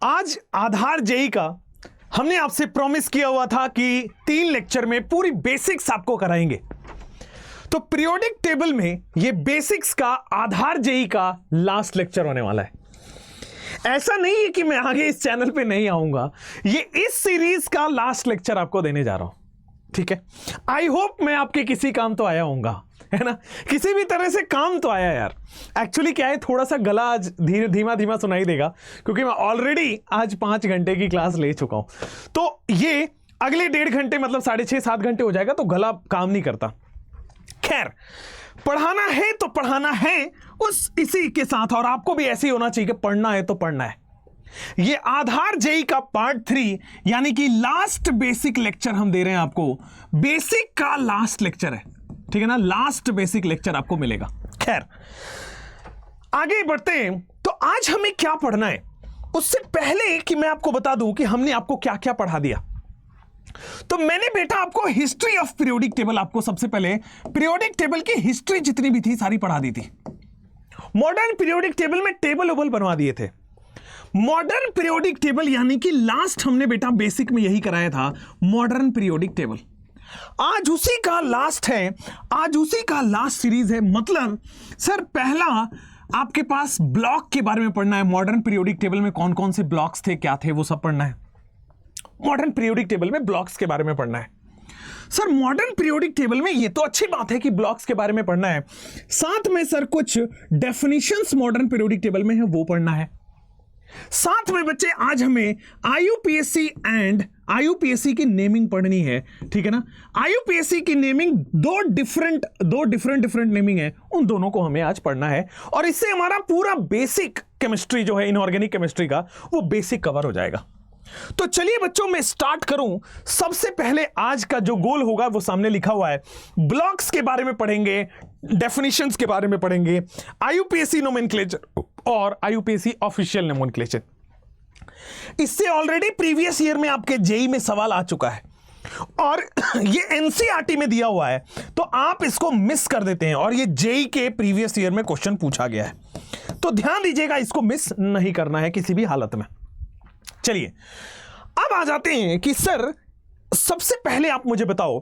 आज आधार जेई का हमने आपसे प्रॉमिस किया हुआ था कि 3 लेक्चर में पूरी बेसिक्स आपको कराएंगे। तो पीरियोडिक टेबल में ये बेसिक्स का आधार जेई का लास्ट लेक्चर होने वाला है। ऐसा नहीं है कि मैं आगे इस चैनल पे नहीं आऊंगा, ये इस सीरीज का लास्ट लेक्चर आपको देने जा रहा हूं। ठीक है, आई होप मैं आपके किसी काम तो आया होऊंगा, है ना, किसी भी तरह से काम तो आया यार। एक्चुअली क्या है, थोड़ा सा गला आज धीमा धीमा सुनाई देगा क्योंकि मैं ऑलरेडी आज 5 घंटे की क्लास ले चुका हूं। तो ये अगले 1.5 घंटे मतलब 6.5-7 घंटे हो जाएगा, तो गला काम नहीं करता। खैर, पढ़ाना है तो पढ़ाना है इसी के साथ, और आपको भी ऐसे ही होना चाहिए कि पढ़ना है तो पढ़ना है। ये आधार जेई का पार्ट 3 यानी कि लास्ट बेसिक लेक्चर हम दे रहे हैं आपको। बेसिक का लास्ट लेक्चर है, ठीक है ना, लास्ट बेसिक लेक्चर आपको मिलेगा। खैर, आगे बढ़ते हैं। तो आज हमें क्या पढ़ना है, उससे पहले कि मैं आपको बता दूं कि हमने आपको क्या क्या पढ़ा दिया। तो मैंने बेटा आपको हिस्ट्री ऑफ पीरियोडिक टेबल, आपको सबसे पहले पीरियोडिक टेबल की हिस्ट्री जितनी भी थी सारी पढ़ा दी थी। मॉडर्न पीरियोडिक टेबल में टेबल ओबल बनवा दिए थे। मॉडर्न पीरियोडिक टेबल यानी कि लास्ट हमने बेटा बेसिक में यही कराया था, मॉडर्न पीरियोडिक टेबल। आज उसी का लास्ट है, आज उसी का लास्ट सीरीज है। मतलब सर, पहला आपके पास ब्लॉक के बारे में पढ़ना है। मॉडर्न पीरियोडिक टेबल में कौन कौन से ब्लॉक्स थे, क्या थे, वो सब पढ़ना है। मॉडर्न पीरियोडिक टेबल में ब्लॉक्स के बारे में पढ़ना है। सर, मॉडर्न पीरियोडिक टेबल में ये तो अच्छी बात है कि ब्लॉक्स के बारे में पढ़ना है, साथ में सर कुछ डेफिनेशंस मॉडर्न पीरियोडिक टेबल में है वो पढ़ना है। साथ में बच्चे आज हमें आईयूपीएससी एंड आईयूपीएससी की नेमिंग पढ़नी है, ठीक है ना। आईयूपीएससी की नेमिंग दो डिफरेंट नेमिंग है, उन दोनों को हमें आज पढ़ना है, और इससे हमारा पूरा बेसिक केमिस्ट्री जो है, इनऑर्गेनिक केमिस्ट्री का, वो बेसिक कवर हो जाएगा। तो चलिए बच्चों, मैं स्टार्ट करूं। सबसे पहले आज का जो गोल होगा वो सामने लिखा हुआ है। ब्लॉक्स के बारे में पढ़ेंगे, डेफिनेशंस के बारे में पढ़ेंगे, आईयूपीएससी नोमेनक्लेचर और आईयूपीएससी ऑफिशियल नोमेनक्लेचर। इससे ऑलरेडी प्रीवियस ईयर में आपके जेई में सवाल आ चुका है और ये एनसीईआरटी में दिया हुआ है, तो आप इसको मिस कर देते हैं, और ये जेई के प्रीवियस ईयर में क्वेश्चन पूछा गया है, तो ध्यान दीजिएगा, इसको मिस नहीं करना है किसी भी हालत में। चलिए अब आ जाते हैं कि सर, सबसे पहले आप मुझे बताओ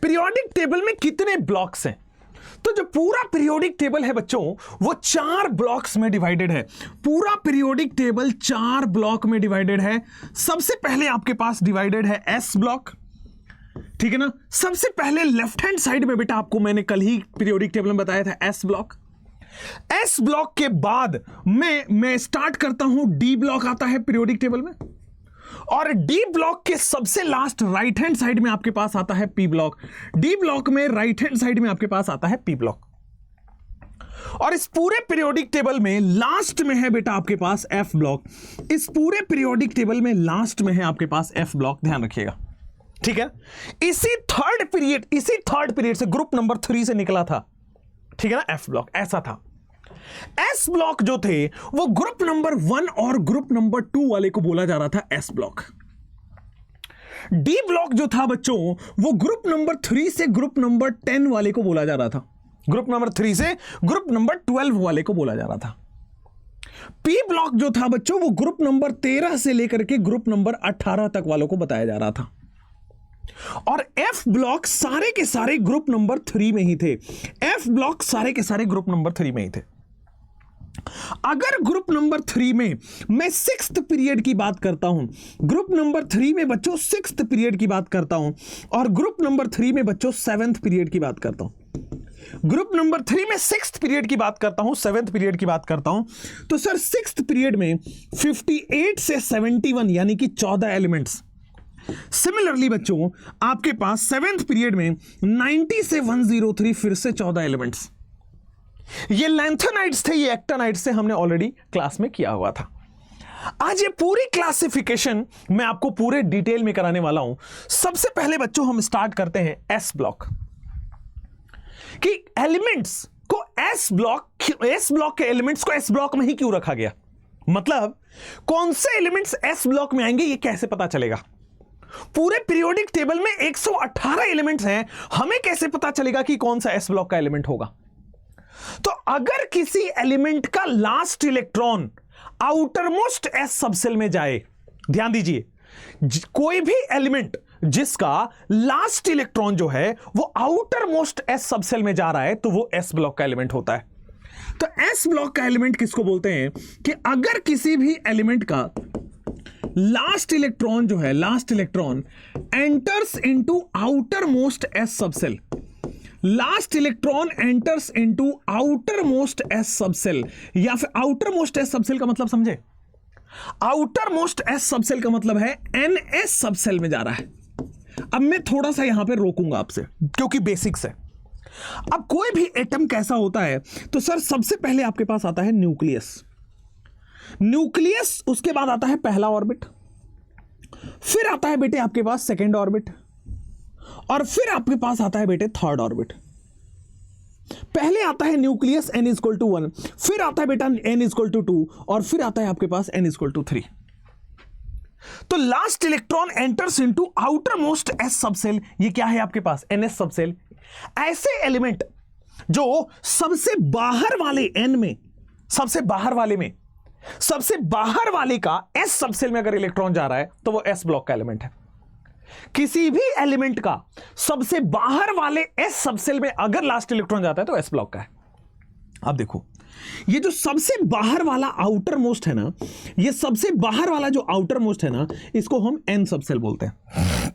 पीरियोडिक टेबल में कितने ब्लॉक्स हैं। तो जो पूरा पीरियोडिक टेबल है बच्चों, वो 4 ब्लॉक्स में डिवाइडेड है। पूरा पीरियोडिक टेबल 4 ब्लॉक में डिवाइडेड है। सबसे पहले आपके पास डिवाइडेड है एस ब्लॉक, ठीक है ना। सबसे पहले लेफ्ट हैंड साइड में बेटा आपको मैंने कल ही पीरियोडिक टेबल में बताया था एस ब्लॉक। एस ब्लॉक के बाद मैं स्टार्ट करता हूं, डी ब्लॉक आता है पीरियोडिक टेबल में, और डी ब्लॉक के सबसे लास्ट राइट हैंड साइड में आपके पास आता है पी ब्लॉक। डी ब्लॉक में राइट हैंड साइड में आपके पास आता है पी ब्लॉक, और इस पूरे पीरियोडिक टेबल में लास्ट में है बेटा आपके पास एफ ब्लॉक। इस पूरे पीरियोडिक टेबल में लास्ट में है आपके पास एफ ब्लॉक, ध्यान रखिएगा, ठीक है। इसी थर्ड पीरियड से ग्रुप नंबर 3 से निकला था, ठीक है ना, एफ ब्लॉक ऐसा था। एस ब्लॉक जो थे वो ग्रुप नंबर 1 और ग्रुप नंबर 2 वाले को बोला जा रहा था एस ब्लॉक। डी ब्लॉक जो था बच्चों, वो ग्रुप नंबर 3 से ग्रुप नंबर 10 वाले को बोला जा रहा था। ग्रुप नंबर 3 से ग्रुप नंबर 12 वाले को बोला जा रहा था। पी ब्लॉक जो था बच्चों, वो ग्रुप नंबर 13 से लेकर के ग्रुप नंबर 18 तक वालों को बताया जा रहा था। और एफ ब्लॉक सारे के सारे ग्रुप नंबर 3 में ही थे। एफ ब्लॉक सारे के सारे ग्रुप नंबर 3 में ही थे। अगर ग्रुप नंबर 3 में मैं 6th पीरियड की बात करता हूं, ग्रुप नंबर 3 में बच्चों 6th पीरियड की बात करता हूं, और ग्रुप नंबर 3 में बच्चों 7th पीरियड की बात करता हूं, ग्रुप नंबर 3 में 6th पीरियड की बात करता हूं, 7th पीरियड की बात करता हूं, तो सर 6th पीरियड में 58 से 71 यानी कि 14 एलिमेंट्स। सिमिलरली बच्चों आपके पास 7th पीरियड में 90 से 103 फिर से 14 एलिमेंट्स। ये लैंथेनाइड्स थे, ये एक्टानाइड्स थे, हमने ऑलरेडी क्लास में किया हुआ था। आज ये पूरी क्लासिफिकेशन मैं आपको पूरे डिटेल में कराने वाला हूं। सबसे पहले बच्चों हम स्टार्ट करते हैं एस ब्लॉक, कि एलिमेंट्स को एस ब्लॉक के एलिमेंट्स को एस ब्लॉक में ही क्यों रखा गया, मतलब कौन से एलिमेंट्स एस ब्लॉक में आएंगे ये कैसे पता चलेगा। पूरे पीरियोडिक टेबल में 118 एलिमेंट्स हैं, हमें कैसे पता चलेगा कि कौन सा एस ब्लॉक का एलिमेंट होगा। तो अगर किसी एलिमेंट का last electron outer most s subshell में जाए। ध्यान दीजिए, कोई भी एलिमेंट जिसका लास्ट इलेक्ट्रॉन जो है वो आउटर मोस्ट एस सबसेल में जा रहा है तो वो एस ब्लॉक का एलिमेंट होता है। तो एस ब्लॉक का एलिमेंट किसको बोलते हैं कि अगर किसी भी एलिमेंट का लास्ट इलेक्ट्रॉन जो है, last electron enters into outer most s subshell, last electron enters into outer most s subshell, या फिर आउटर मोस्ट एस सबसेल का मतलब समझे, आउटर मोस्ट एस सबसेल का मतलब है एनएस सबसेल में जा रहा है। अब मैं थोड़ा सा यहां पे रोकूंगा आपसे क्योंकि बेसिक्स है। अब कोई भी एटम कैसा होता है तो सर सबसे पहले आपके पास आता है न्यूक्लियस, न्यूक्लियस उसके बाद आता है पहला ऑर्बिट, फिर आता है बेटे आपके पास सेकेंड ऑर्बिट, और फिर आपके पास आता है बेटे थर्ड ऑर्बिट। पहले आता है न्यूक्लियस n इक्वल टू 1, फिर आता है बेटा n इक्वल टू 2, और फिर आता है आपके पास n इक्वल टू 3। तो last electron enters into outer most s subshell, ये क्या है आपके पास ns सबसेल। ऐसे एलिमेंट जो सबसे बाहर वाले n में, सबसे बाहर वाले में, सबसे बाहर वाले का s सबसेल में अगर इलेक्ट्रॉन जा रहा है तो वो s ब्लॉक का एलिमेंट है। किसी भी एलिमेंट का सबसे बाहर वाले s सबसेल में अगर लास्ट इलेक्ट्रॉन जाता है तो s ब्लॉक का है। अब देखो, ये जो सबसे बाहर वाला आउटर मोस्ट है ना, ये सबसे बाहर वाला जो आउटर मोस्ट है ना, इसको हम n सबसेल बोलते हैं।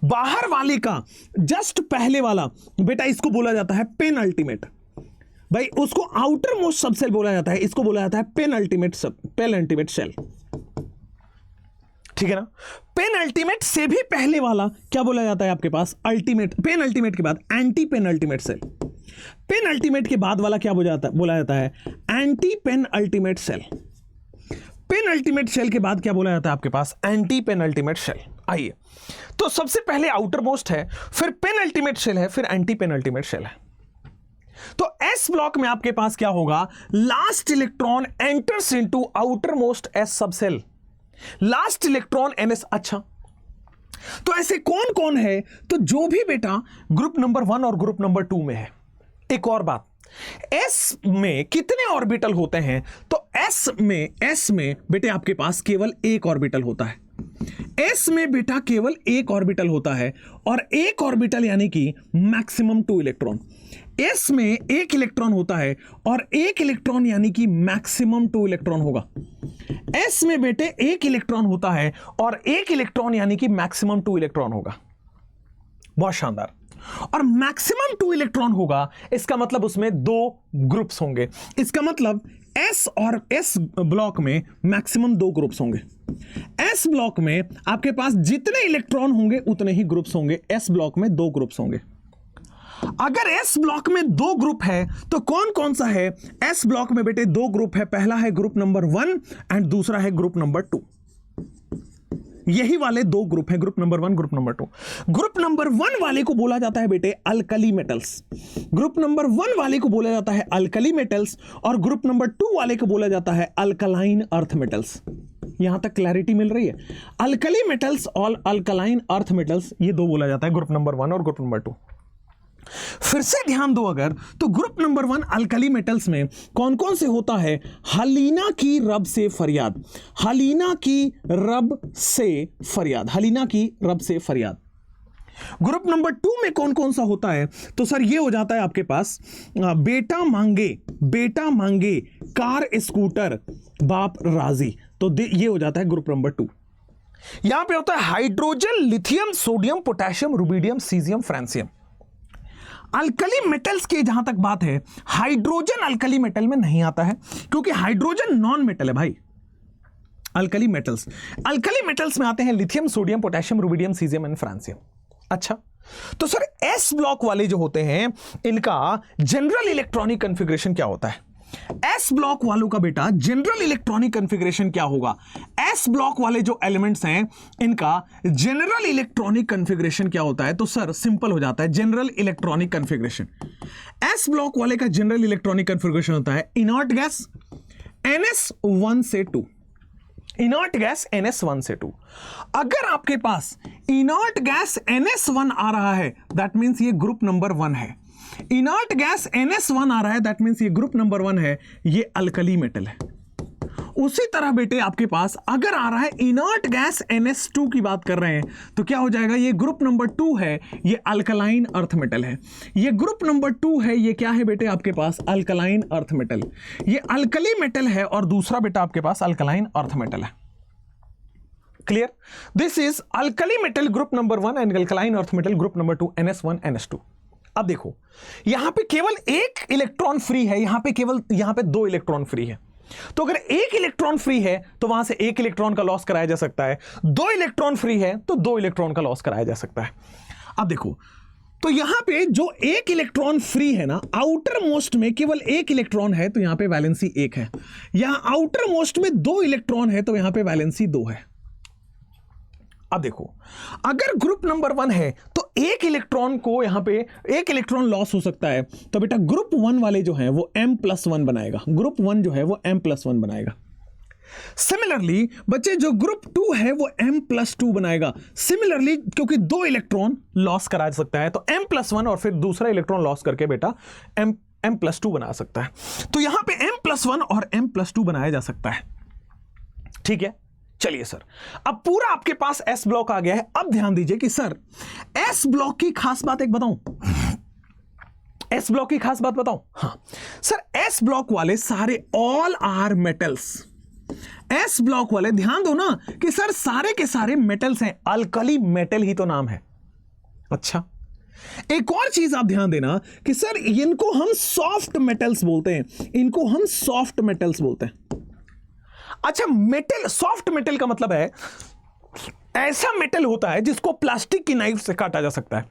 बाहर वाले का जस्ट पहले वाला बेटा इसको बोला जाता है पेन अल्टीमेट। भाई उसको आउटर मोस्ट सबसेल बोला जाता है, इसको बोला जाता है पेन अल्टीमेट सेल। ठीक है ना। पेन अल्टीमेट से भी पहले वाला क्या बोला जाता है आपके पास, अल्टीमेट। पेन अल्टीमेट के बाद anti penultimate cell. Penultimate के बाद वाला क्या बोला जाता है, anti penultimate cell. Penultimate cell के बाद क्या बोला जाता है आपके पास, एंटी पेन अल्टीमेट सेल। आइए, तो सबसे पहले आउटर मोस्ट है, फिर पेन अल्टीमेट सेल है, फिर एंटी पेन अल्टीमेट सेल है। तो एस ब्लॉक में आपके पास क्या होगा, last electron enters into outer most s subshell, last electron NS. अच्छा, तो ऐसे कौन कौन है, तो जो भी बेटा ग्रुप नंबर 1 और ग्रुप नंबर 2 में है। एक और बात, एस में कितने ऑर्बिटल होते हैं, तो एस में बेटे आपके पास केवल एक ऑर्बिटल होता है। एस में बेटा केवल एक ऑर्बिटल होता है, और एक ऑर्बिटल यानी कि मैक्सिमम 2 इलेक्ट्रॉन। एस में एक इलेक्ट्रॉन होता है, और एक इलेक्ट्रॉन यानी कि मैक्सिमम 2 इलेक्ट्रॉन होगा। एस में बेटे एक इलेक्ट्रॉन होता है, और एक इलेक्ट्रॉन यानी कि मैक्सिमम 2 इलेक्ट्रॉन होगा। बहुत शानदार। और मैक्सिमम 2 इलेक्ट्रॉन होगा, इसका मतलब उसमें 2 ग्रुप्स होंगे। इसका मतलब एस और एस ब्लॉक में मैक्सिमम 2 ग्रुप्स होंगे। एस ब्लॉक में आपके पास जितने इलेक्ट्रॉन होंगे उतने ही ग्रुप्स होंगे। एस ब्लॉक में 2 ग्रुप्स होंगे। अगर एस ब्लॉक में 2 ग्रुप है तो कौन कौन सा है, एस ब्लॉक में बेटे 2 ग्रुप है। पहला है ग्रुप नंबर 1 एंड दूसरा है ग्रुप नंबर 2। यही वाले 2 ग्रुप है, group number 1, group number 2। Group number 1 वाले को बोला जाता है बेटे अल्कली मेटल्स। ग्रुप नंबर 1 वाले को बोला जाता है अल्कली मेटल्स, और ग्रुप नंबर 2 वाले को बोला जाता है अल्कलाइन अर्थ मेटल्स। यहां तक क्लैरिटी मिल रही है। अल्कली मेटल्स और अल्कलाइन अर्थ मेटल्स, ये 2 बोला जाता है ग्रुप नंबर 1 और ग्रुप नंबर 2। फिर से ध्यान दो अगर, तो ग्रुप नंबर 1 अल्कली मेटल्स में कौन कौन से होता है, हलीना की रब से फरियाद, हलीना की रब से फरियाद, हलीना की रब से फरियाद। ग्रुप नंबर 2 में कौन कौन सा होता है, तो सर ये हो जाता है आपके पास बेटा मांगे कार स्कूटर बाप राजी। तो ये हो जाता है ग्रुप नंबर 2। यहां पे होता है hydrogen, lithium, sodium, potassium, rubidium, caesium, francium. Alkali metals की जहां तक बात है, हाइड्रोजन अल्कली मेटल में नहीं आता है, क्योंकि हाइड्रोजन नॉन मेटल है भाई। अल्कली मेटल्स में आते हैं lithium, sodium, potassium, rubidium, caesium and francium. अच्छा, तो सर एस ब्लॉक वाले जो होते हैं इनका जनरल इलेक्ट्रॉनिक कॉन्फ़िगरेशन क्या होता है। एस ब्लॉक वालों का बेटा जनरल इलेक्ट्रॉनिक कॉन्फ़िगरेशन क्या होगा, एस ब्लॉक वाले जो एलिमेंट्स हैं इनका जनरल इलेक्ट्रॉनिक कॉन्फ़िगरेशन क्या होता है, तो सर सिंपल हो जाता है general electronic configuration. S block वाले का जनरल इलेक्ट्रॉनिक कॉन्फ़िगरेशन होता है इनर्ट गैस NS1 से 2, इनर्ट गैस NS1 से 2। अगर आपके पास इनर्ट गैस NS1 आ रहा है दैट मींस ये ग्रुप नंबर 1 है। इनर्ट गैस NS1 आ रहा है दैट मींस ये ग्रुप नंबर 1 है, ये अल्कली मेटल है। उसी तरह बेटे आपके पास अगर आ रहा है इनर्ट गैस NS2 की बात कर रहे हैं तो क्या हो जाएगा, ये ग्रुप नंबर 2 है, ये अल्कलाइन अर्थ मेटल है। ये ग्रुप नंबर 2 है, ये क्या है बेटे आपके पास अल्कलाइन अर्थ मेटल, ये अल्कली मेटल है और दूसरा बेटा आपके पास अल्कलाइन अर्थ मेटल है। Clear? This is alkali metal group number 1 and alkaline earth metal group number 2 NS1 NS2। अब देखो यहां पे केवल एक इलेक्ट्रॉन फ्री है, यहां पे 2 इलेक्ट्रॉन फ्री है। तो अगर एक इलेक्ट्रॉन फ्री है तो वहां से एक इलेक्ट्रॉन का लॉस कराया जा सकता है, 2 इलेक्ट्रॉन फ्री है तो 2 इलेक्ट्रॉन का लॉस कराया जा सकता है। अब देखो तो यहां पे जो एक इलेक्ट्रॉन फ्री है ना, आउटर मोस्ट में केवल एक इलेक्ट्रॉन है तो यहां पे वैलेंसी 1 है, यहां आउटर मोस्ट में 2 इलेक्ट्रॉन है तो यहां पे वैलेंसी 2 है। अब देखो अगर ग्रुप नंबर 1 है तो एक इलेक्ट्रॉन को यहां पे एक इलेक्ट्रॉन लॉस हो सकता है, तो बेटा ग्रुप 1 वाले जो हैं वो M+1 बनाएगा, ग्रुप 1 जो है वो M+1 बनाएगा। सिमिलरली बच्चे जो ग्रुप 2 है वो M+2 बनाएगा। सिमिलरली क्योंकि 2 इलेक्ट्रॉन लॉस करा सकता है तो M+1 और फिर दूसरा इलेक्ट्रॉन लॉस करके बेटा M+2 बना सकता है। तो यहां पे M+1 और M+2 बनाया जा सकता है। ठीक है, चलिए सर अब पूरा आपके पास S ब्लॉक आ गया है। अब ध्यान दीजिए कि सर S ब्लॉक की खास बात एक बताऊं, S ब्लॉक की खास बात बताऊं। हां सर, S ब्लॉक वाले सारे all are metals, S block वाले ध्यान दो ना कि सर सारे के सारे मेटल्स हैं, अल्कली मेटल ही तो नाम है। अच्छा, एक और चीज आप ध्यान देना कि सर इनको हम सॉफ्ट मेटल्स बोलते हैं, इनको हम सॉफ्ट मेटल्स बोलते हैं। अच्छा, मेटल, सॉफ्ट मेटल का मतलब है ऐसा मेटल होता है जिसको प्लास्टिक की नाइफ से काटा जा सकता है।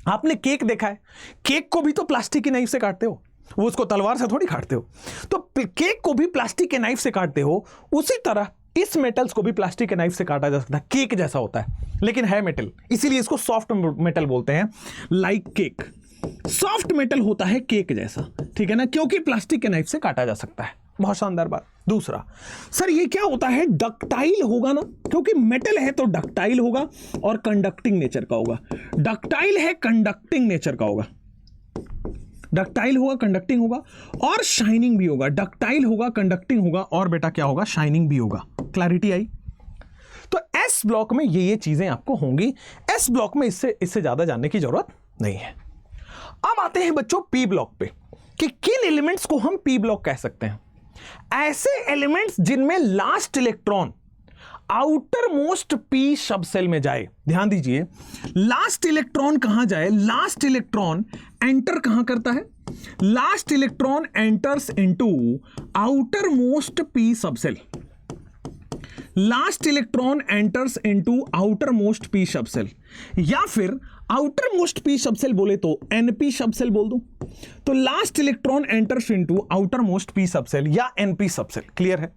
आपने केक देखा है, केक को भी तो प्लास्टिक की नाइफ से काटते हो, वो उसको तलवार से थोड़ी काटते हो। तो केक को भी प्लास्टिक के नाइफ से काटते हो, उसी तरह इस मेटल्स को भी प्लास्टिक के नाइफ से काटा जा सकता है। केक जैसा होता है लेकिन है मेटल, इसीलिए इसको सॉफ्ट मेटल बोलते हैं। लाइक केक सॉफ्ट मेटल होता है केक जैसा, ठीक है ना, क्योंकि प्लास्टिक के नाइफ से काटा जा सकता है। बहुत शानदार बात। दूसरा सर ये क्या होता है, डक्टाइल होगा ना, क्योंकि मेटल है तो डक्टाइल होगा और कंडक्टिंग नेचर का होगा। डक्टाइल है, कंडक्टिंग नेचर का होगा, डक्टाइल होगा, कंडक्टिंग होगा और शाइनिंग भी होगा। डक्टाइल होगा, कंडक्टिंग होगा और बेटा क्या होगा, शाइनिंग भी होगा। क्लैरिटी आई? तो एस ब्लॉक में ये चीजें आपको होंगी। एस ब्लॉक में इससे ज्यादा जानने की जरूरत नहीं है। अब आते हैं बच्चों पी ब्लॉक पे कि किन एलिमेंट्स को हम पी ब्लॉक कह सकते हैं। ऐसे एलिमेंट्स जिनमें last electron outer most p sub cell में जाए। ध्यान दीजिए, लास्ट इलेक्ट्रॉन कहां जाए, लास्ट इलेक्ट्रॉन एंटर कहां करता है, last electron enters into outer most p sub shell. Last electron enters into outer most p sub shell, या फिर outer most p sub shell बोले तो एनपी सब सेल बोल दूं। तो last electron enters into outer most p sub shell या n p sub shell. Clear है?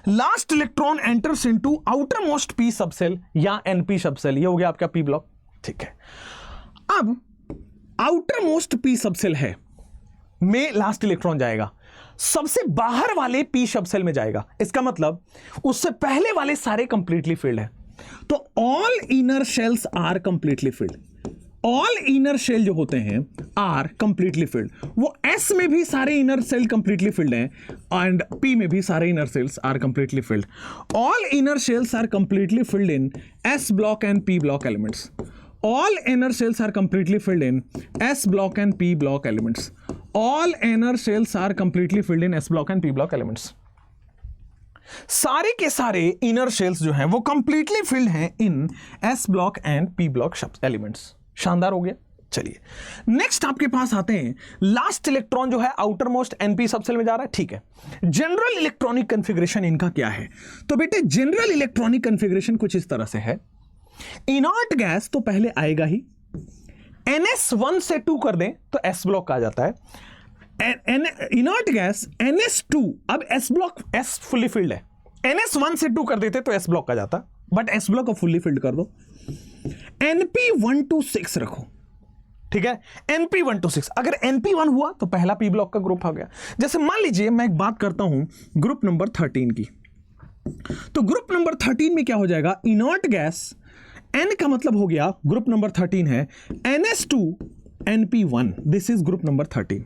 Last electron enters into outer most p sub shell या एनपी सब सेल, ये हो गया आपका पी ब्लॉक। ठीक है, अब outer most p sub cell है में लास्ट इलेक्ट्रॉन जाएगा, सबसे बाहर वाले पी सब सेल में जाएगा। इसका मतलब उससे पहले वाले सारे कंप्लीटली फिल्ड है। तो all inner shells are completely filled. All inner shell जो होते हैं आर कंप्लीटली फिल्ड। वो एस में भी सारे इनर सेल कंप्लीटली फिल्ड हैं एंड पी में भी सारे inner cells are completely filled. All inner shells are completely filled in s block and p block elements. All inner cells are completely filled in S block and P block elements. All inner cells are completely filled in S block and P block elements. सारे के सारे inner shells जो हैं वो completely filled हैं इन S block and P block elements. शानदार हो गया। चलिए नेक्स्ट आपके पास आते हैं, लास्ट इलेक्ट्रॉन जो है आउटर मोस्ट एनपी सबसेल में जा रहा है। ठीक है, जनरल इलेक्ट्रॉनिक कॉन्फ़िगरेशन इनका क्या है? तो बेटे जनरल इलेक्ट्रॉनिक कॉन्फ़िगरेशन कुछ इस तरह से है। इनर्ट गैस तो पहले आएगा ही, NS1 से 2 कर दें तो S ब्लॉक आ जाता है। इनर्ट गैस NS2, अब S block S fully filled है, NS1 से 2 कर देते तो S ब्लॉक आ जाता, बट S ब्लॉक को फुल्ली फिल्ड कर दो। NP1 to 6 रखो, ठीक है, NP1 to 6। अगर NP1 हुआ तो पहला P ब्लॉक का ग्रुप आ गया। जैसे मान लीजिए मैं एक बात करता हूं ग्रुप नंबर 13 की, तो ग्रुप नंबर 13 में क्या हो जाएगा, इनर्ट गैस N का मतलब हो गया, ग्रुप नंबर 13 है NS2 NP1, this is group number 13।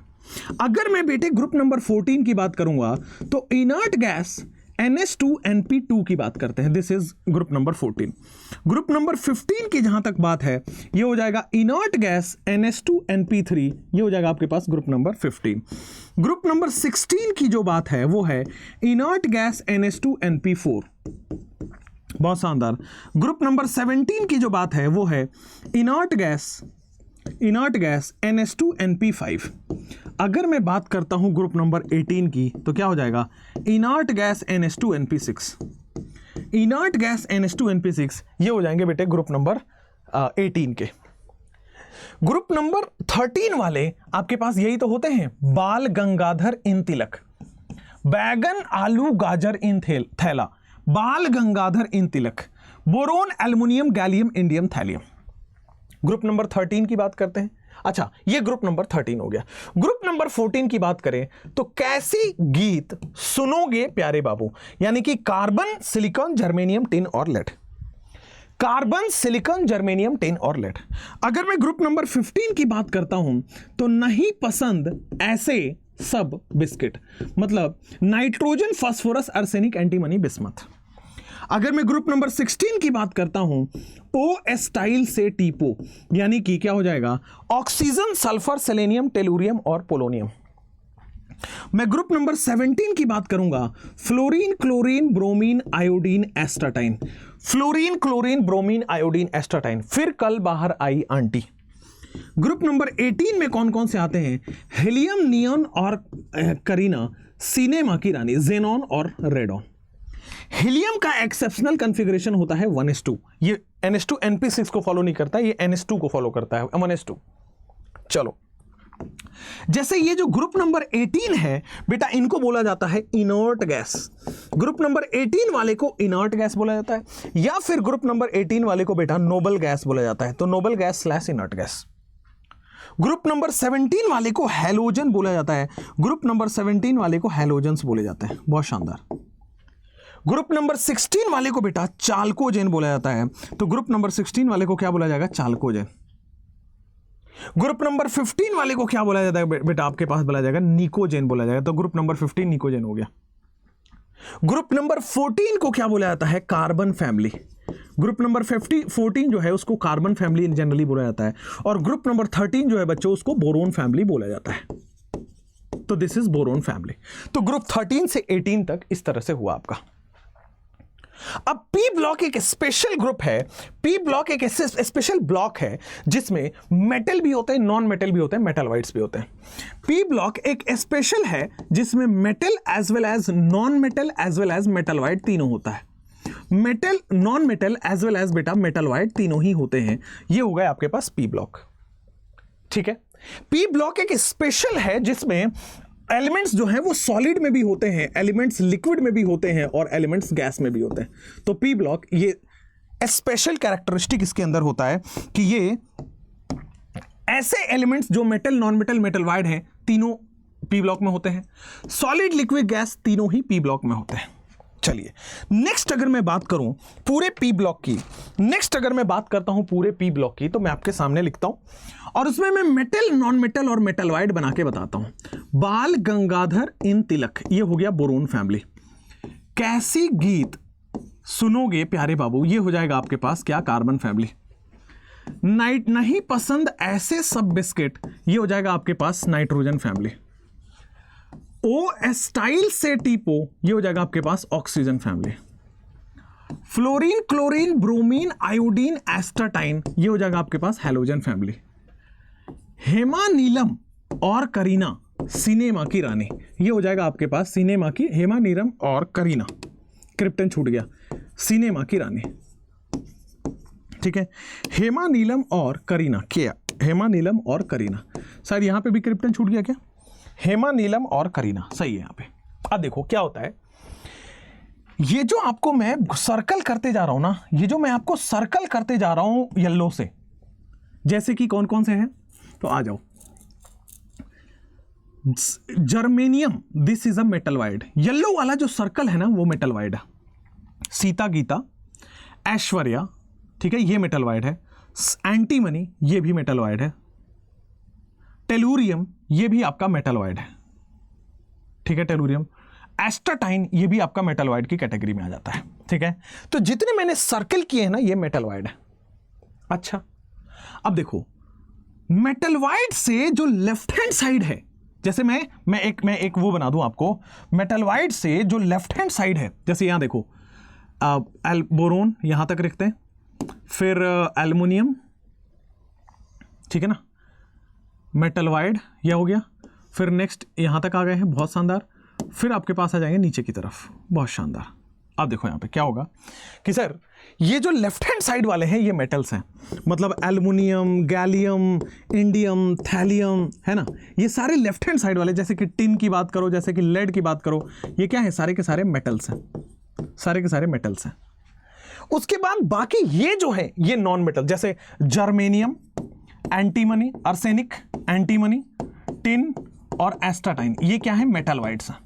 अगर मैं बेटे ग्रुप नंबर 14 की बात करूंगा तो इनर्ट गैस NH2NP2 की बात करते हैं, this is group number 14। Group number 15 की जहां तक बात है, ये हो जाएगा इनर्ट गैस NH2NP3, ये हो जाएगा आपके पास ग्रुप नंबर 15। ग्रुप नंबर 16 की जो बात है वो है इनर्ट गैस NH2NP4, बहुत शानदार। ग्रुप नंबर 17 की जो बात है वो है इनर्ट गैस NH2NP5। अगर मैं बात करता हूं ग्रुप नंबर 18 की, तो क्या हो जाएगा inert gas NH2NP6, inert gas NH2NP6, ये हो जाएंगे बेटे ग्रुप नंबर 18 के। ग्रुप नंबर 13 वाले आपके पास यही तो होते हैं, बाल गंगाधर इन तिलक, बैगन आलू गाजर इन थैला, बाल गंगाधर इन Tilak, boron aluminium gallium indium thallium. Group number 13 की बात करते हैं। अच्छा, ये ग्रुप नंबर 13 हो गया। ग्रुप नंबर 14 की बात करें तो कैसी गीत सुनोगे प्यारे बाबू, यानी कि कार्बन सिलिकॉन जर्मेनियम टिन और lead, carbon silicon germanium tin और लेड। अगर मैं ग्रुप नंबर 15 की बात करता हूं तो नहीं पसंद ऐसे सब बिस्किट, मतलब nitrogen phosphorus arsenic antimony bismuth. अगर मैं ग्रुप नंबर 16 की बात करता हूं, ओ एस्टाइल से टीपो, यानी कि क्या हो जाएगा ऑक्सीजन सल्फर सेलेनियम टेलुरियम और पोलोनियम। मैं ग्रुप नंबर 17 की बात करूंगा, fluorine chlorine bromine iodine एस्टाटाइन, fluorine chlorine bromine iodine एस्टाटाइन। फिर कल बाहर आई आंटी। ग्रुप नंबर 18 में कौन कौन से आते हैं, हीलियम नियॉन और करीना, सिनेमा की रानी जेनॉन और रेडॉन। हीलियम का एक्सेप्शनल कॉन्फ़िगरेशन होता है 1s2, ये NH2NP6 को फॉलो नहीं करता, ये NS2 को फॉलो करता है 1s2। चलो, जैसे ये जो ग्रुप नंबर 18 है बेटा, इनको बोला जाता है इनर्ट गैस। ग्रुप नंबर 18 वाले को इनर्ट गैस बोला जाता है, या फिर ग्रुप नंबर 18 वाले को बेटा नोबल गैस बोला जाता है, तो noble gas / inert gas. Group number 17 वाले को हैलोजन बोला जाता है, ग्रुप नंबर 17 वाले को हैलोजेंस बोले जाते हैं, बहुत शानदार। ग्रुप नंबर 16 वाले को बेटा चाल्कोजेन बोला जाता है, तो ग्रुप नंबर 16 वाले को क्या बोला जाएगा, चाल्कोजेन। ग्रुप नंबर 15 वाले को क्या बोला जाता है बेटा, आपके पास बोला जाएगा निकोजेन बोला जाएगा, तो ग्रुप नंबर 15 निकोजेन हो गया। ग्रुप नंबर 14 को क्या बोला जाता है, कार्बन फैमिली। ग्रुप नंबर 14 जो है उसको कार्बन फैमिली जनरली बोला जाता है, और ग्रुप नंबर 13 जो है बच्चों उसको बोरोन फैमिली बोला जाता है, तो दिस इज बोरोन फैमिली। तो ग्रुप 13 से 18 तक इस तरह से हुआ आपका। अब पी ब्लॉक एक स्पेशल ग्रुप है, पी ब्लॉक एक स्पेशल ब्लॉक है जिसमें मेटल भी होते हैं, नॉन मेटल भी होते हैं, मेटलवाइड्स भी होते हैं। पी ब्लॉक एक स्पेशल है जिसमें metal as well as non metal as well as metalloid तीनों होता है, metal non metal as well as बेटा मेटलवाइड तीनों ही होते हैं। ये हो गया आपके पास पी ब्लॉक, ठीक है। पी ब्लॉक एक स्पेशल है जिसमें एलिमेंट्स जो हैं वो सॉलिड में भी होते हैं, एलिमेंट्स लिक्विड में भी होते हैं, और एलिमेंट्स गैस में भी होते हैं। तो पी ब्लॉक ये स्पेशल कैरेक्टरिस्टिक इसके अंदर होता है कि ये ऐसे एलिमेंट्स जो मेटल नॉन मेटल मेटलवाइड हैं तीनों पी ब्लॉक में होते हैं, सॉलिड लिक्विड गैस तीनों ही पी ब्लॉक में होते हैं। चलिए नेक्स्ट अगर मैं बात करूं पूरे पी ब्लॉक की, नेक्स्ट अगर मैं बात करता हूं पूरे पी ब्लॉक की, तो मैं आपके सामने लिखता हूं और उसमें मैं मेटल नॉन मेटल और मेटलवाइड बना के बताता हूं। बाल गंगाधर इन तिलक, ये हो गया बोरोन फैमिली। कैसी गीत सुनोगे प्यारे बाबू, ये हो जाएगा आपके पास क्या, कार्बन फैमिली। नाइट नहीं पसंद ऐसे सब बिस्किट, ये हो जाएगा आपके पास नाइट्रोजन फैमिली। ओ एस्टाइल से टीपो, ये हो जाएगा आपके पास oxygen family. Fluorine chlorine bromine iodine astatine, ये हो जाएगा आपके पास हैलोजन फैमिली। हेमा नीलम और करीना सिनेमा की रानी, ये हो जाएगा आपके पास सिनेमा की, हेमा नीलम और करीना, क्रिप्टन छूट गया, सिनेमा की रानी, ठीक है। हेमा नीलम और करीना, क्या हेमा नीलम और करीना, शायद यहां पे भी क्रिप्टन छूट गया क्या, हेमा नीलम और करीना, सही है यहां पे। अब देखो क्या होता है, ये जो आपको मैं सर्कल करते जा रहा हूं ना, ये जो मैं आपको सर्कल करते जा रहा हूं येलो से, जैसे कि कौन कौन से हैं, तो आ जाओ। Germanium, this is a metalloid, yellow वाला जो सर्कल है ना वो मेटलवाइड है। सीता गीता, ऐश्वर्या, ठीक है, ये मेटलवाइड है। एंटीमनी, ये भी मेटलवाइड है। टेलुरियम, ये भी आपका मेटलवाइड है, ठीक है, टेलुरियम। एस्टाटाइन ये भी आपका मेटलवाइड की कैटेगरी में आ जाता है, ठीक है। तो जितने मैंने सर्कल किए हैं ना ये मेटलवाइड है। अच्छा अब देखो मेटलवाइड से जो लेफ्ट हैंड साइड है, जैसे मैं एक वो बना दूं आपको, मेटलवाइड से जो लेफ्ट हैंड साइड है, जैसे यहां देखो बोरोन यहां तक रखते हैं, फिर एल्युमिनियम, ठीक है ना, मेटलवाइड यह हो गया, फिर नेक्स्ट यहां तक आ गए हैं, बहुत शानदार। फिर आपके पास आ जाएंगे नीचे की तरफ, बहुत शानदार। अब देखो यहां पे क्या होगा कि सर ये जो लेफ्ट हैंड साइड वाले हैं ये मेटल्स हैं, मतलब एल्युमिनियम, गैलियम, इंडियम, थैलियम, है ना, ये सारे लेफ्ट हैंड साइड वाले, जैसे कि टिन की बात करो, जैसे कि लेड की बात करो, ये क्या है, सारे के सारे मेटल्स हैं, सारे के सारे मेटल्स हैं। उसके बाद बाकी ये जो है ये नॉन मेटल, जैसे germanium, antimony, arsenic, antimony, tin और एस्टाटाइन, ये क्या है, मेटलवाइड्स हैं,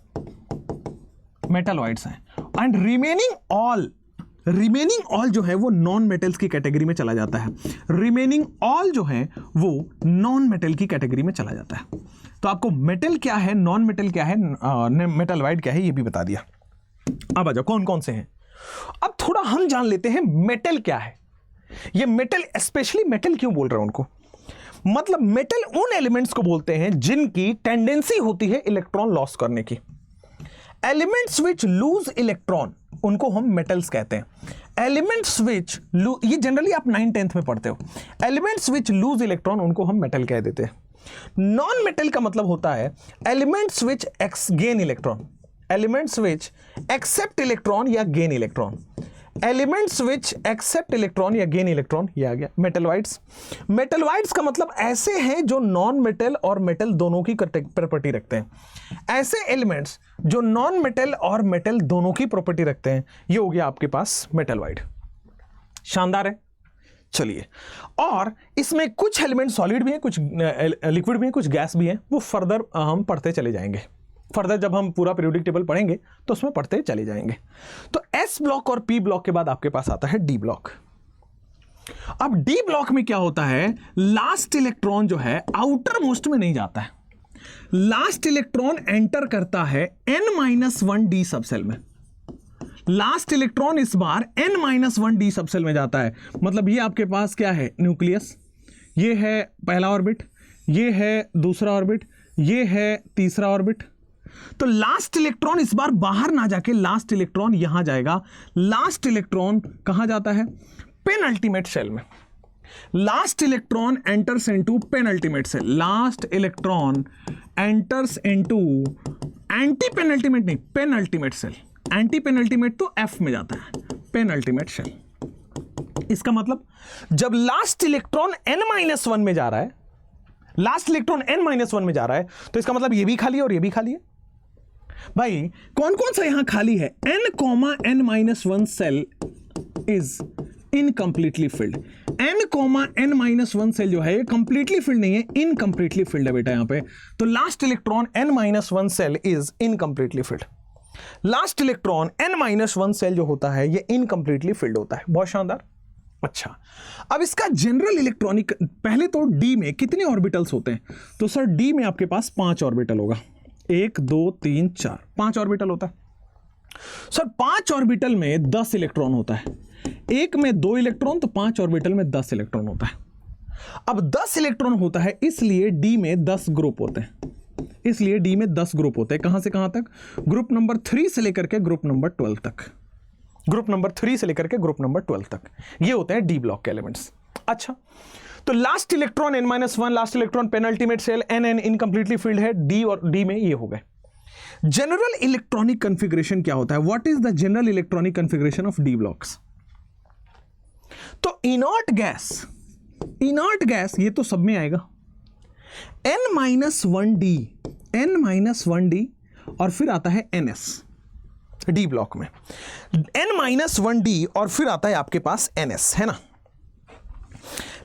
मेटलवाइड्स हैं। एंड रिमेनिंग ऑल जो है वो नॉन मेटल्स की कैटेगरी में चला जाता है, रिमेनिंग ऑल जो है वो नॉन मेटल की कैटेगरी में चला जाता है। तो आपको मेटल क्या है, नॉन मेटल क्या है, मेटलवाइड क्या है, ये भी बता दिया। अब आ जाओ कौन कौन से हैं। अब थोड़ा हम जान लेते हैं मेटल क्या है। ये मेटल, स्पेशली मेटल क्यों बोल रहा हूं उनको, मतलब मेटल उन एलिमेंट्स को बोलते हैं जिनकी टेंडेंसी होती है इलेक्ट्रॉन लॉस करने की। एलिमेंट्स विच लूज इलेक्ट्रॉन उनको हम मेटल्स कहते हैं। एलिमेंट्स विच ये जनरली आप 9th-10th में पढ़ते हो। एलिमेंट्स विच लूज इलेक्ट्रॉन उनको हम मेटल कह देते हैं। नॉन मेटल का मतलब होता है elements which gain electron, elements which accept electron या gain electron, elements which accept electron या गेन इलेक्ट्रॉन, ये आ गया मेटलवाइड्स। मेटलवाइड्स का मतलब ऐसे हैं जो नॉन मेटल और मेटल दोनों की प्रॉपर्टी रखते हैं। ऐसे एलिमेंट्स जो नॉन मेटल और मेटल दोनों की प्रॉपर्टी रखते हैं, ये हो गया आपके पास मेटलवाइड। शानदार है। चलिए, और इसमें कुछ एलिमेंट सॉलिड भी हैं, कुछ लिक्विड भी हैं, कुछ गैस भी हैं, वो फर्दर हम पढ़ते चले जाएंगे। फर्दर जब हम पूरा पीरियोडिक टेबल पढ़ेंगे तो उसमें पढ़ते चले जाएंगे। तो एस ब्लॉक और पी ब्लॉक के बाद आपके पास आता है डी ब्लॉक। अब डी ब्लॉक में क्या होता है, लास्ट इलेक्ट्रॉन जो है आउटर मोस्ट में नहीं जाता है, लास्ट इलेक्ट्रॉन एंटर करता है n-1 डी सबसेल में। लास्ट इलेक्ट्रॉन इस बार n-1 डी सबसेल में जाता है, मतलब ये आपके पास क्या है, न्यूक्लियस, ये है पहला ऑर्बिट, ये है दूसरा ऑर्बिट, ये है तीसरा ऑर्बिट। तो लास्ट इलेक्ट्रॉन इस बार बाहर ना जाके लास्ट इलेक्ट्रॉन यहां जाएगा। लास्ट इलेक्ट्रॉन कहां जाता है, पेनल्टीमेट शेल में। Last electron enters into penultimate shell, last electron enters into anti penultimate नहीं, पेनल्टीमेट शेल। एंटी पेनल्टीमेट तो एफ में जाता है, पेनल्टीमेट शेल। इसका मतलब जब लास्ट इलेक्ट्रॉन n-1 में जा रहा है, लास्ट इलेक्ट्रॉन n-1 में जा रहा है, तो इसका मतलब ये भी खाली है और ये भी खाली है। भाई कौन कौन सा यहां खाली है, n-n-1 cell is incompletely filled. n-n-1 cell जो है ये कंप्लीटली फिल्ड नहीं है, इनकम्प्लीटली फिल्ड है बेटा यहां पे। तो last electron n-1 cell is incompletely filled. Last electron n-1 cell जो होता है ये इनकम्प्लीटली फिल्ड होता है। बहुत शानदार। अच्छा, अब इसका जनरल इलेक्ट्रॉनिक, पहले तो डी में कितने ऑर्बिटल्स होते हैं, तो सर डी में आपके पास 5 ऑर्बिटल होगा, 1 2 3 4, 5 ऑर्बिटल होता है। सर 5 ऑर्बिटल में 10 इलेक्ट्रॉन होता है, एक में 2 इलेक्ट्रॉन, तो 5 ऑर्बिटल में 10 इलेक्ट्रॉन होता है। अब 10 इलेक्ट्रॉन होता है, इसलिए डी में 10 ग्रुप होते हैं, इसलिए डी में 10 ग्रुप होते हैं। कहां से कहां तक, ग्रुप नंबर 3 से लेकर के ग्रुप नंबर 12 तक, ग्रुप नंबर 3 से लेकर के ग्रुप नंबर 12 तक, ये होते हैं डी ब्लॉक के एलिमेंट्स। अच्छा, तो last electron n-1, last electron penultimate shell, n incompletely field है, डी और डी में ये हो गए। जनरल इलेक्ट्रॉनिक कॉन्फ़िगरेशन क्या होता है, what is the general electronic configuration of D blocks. तो इनर्ट गैस ये तो सब में आएगा, n-1d और फिर आता है ns डी ब्लॉक में, n-1d और फिर आता है आपके पास ns, है ना।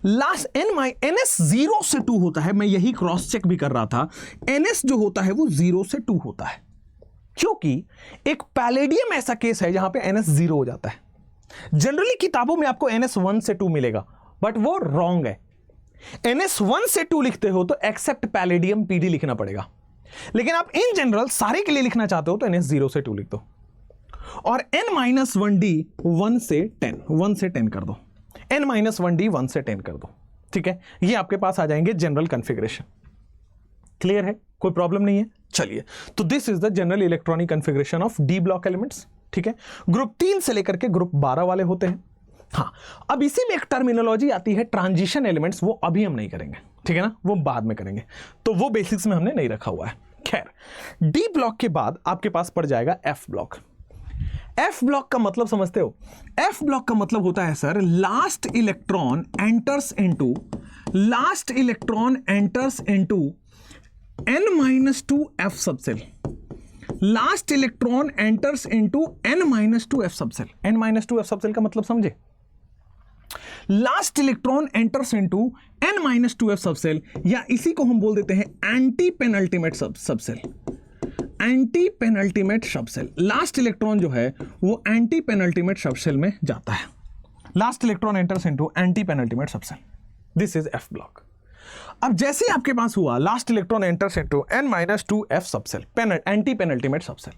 लास्ट ns 0 से 2 होता है, मैं यही क्रॉस चेक भी कर रहा था, ns जो होता है वो 0 से 2 होता है, क्योंकि एक पैलेडियम ऐसा केस है जहां पे ns 0 हो जाता है। जनरली किताबों में आपको ns 1 से 2 मिलेगा, बट वो रॉन्ग है। ns 1 से 2 लिखते हो तो एक्सेप्ट पैलेडियम pd लिखना पड़ेगा, लेकिन आप इन जनरल सारे के लिए लिखना चाहते हो तो ns 0 से 2 लिख दो, और n-1d 1 से 10 कर दो, n-1d 1 से 10 कर दो, ठीक है। ये आपके पास आ जाएंगे जनरल कॉन्फ़िगरेशन। क्लियर है, कोई प्रॉब्लम नहीं है। चलिए, तो this is the general electronic configuration of D block elements, ठीक है। ग्रुप 3 से लेकर के ग्रुप 12 वाले होते हैं। हाँ, अब इसी में एक टर्मिनोलॉजी आती है ट्रांजिशन एलिमेंट्स, वो अभी हम नहीं करेंगे, ठीक है ना, वो बाद में करेंगे, तो वो बेसिक्स में हमने नहीं रखा हुआ है। खैर, डी ब्लॉक के बाद आपके पास पड़ जाएगा एफ ब्लॉक। एफ ब्लॉक का मतलब समझते हो? एफ ब्लॉक का मतलब होता है sir, last electron enters into n-2 f subshell. Last electron enters into n-2 f subshell. n-2 f subshell का मतलब समझे? Last electron enters into n-2 f subshell, या इसी को हम बोल देते हैं anti penultimate subshell. Anti penultimate subshell, last electron जो है वो एंटी पेनल्टीमेट सबसेल में जाता है। Last electron enters into anti penultimate subshell, this is F block. अब जैसे ही आपके पास हुआ last electron enters into n-2 f subshell, anti penultimate subshell.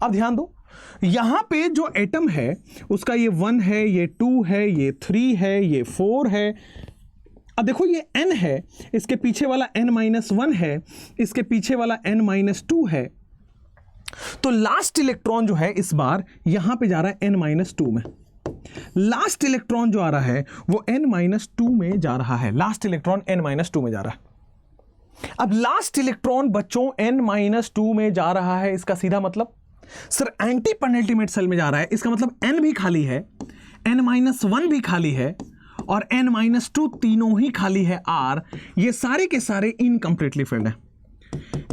अब ध्यान दो, यहां पे जो एटम है उसका ये 1 है, ये 2 है, ये 3 है, ये 4 है। अब देखो ये n है, इसके पीछे वाला n-1 है, इसके पीछे वाला n-2 है, तो लास्ट इलेक्ट्रॉन जो है इस बार यहां पे जा रहा है n-2 में। लास्ट इलेक्ट्रॉन जो आ रहा है वो n-2 में जा रहा है। लास्ट इलेक्ट्रॉन n-2 में जा रहा है। अब लास्ट इलेक्ट्रॉन बच्चों n-2 में जा रहा है, इसका सीधा मतलब सर एंटी पेनल्टीमेट सेल में जा रहा है, इसका मतलब n भी खाली है, n-1 भी खाली है, और n-2 तीनों ही खाली है r। ये सारे के सारे इनकम्प्लीटली फिल्ड है।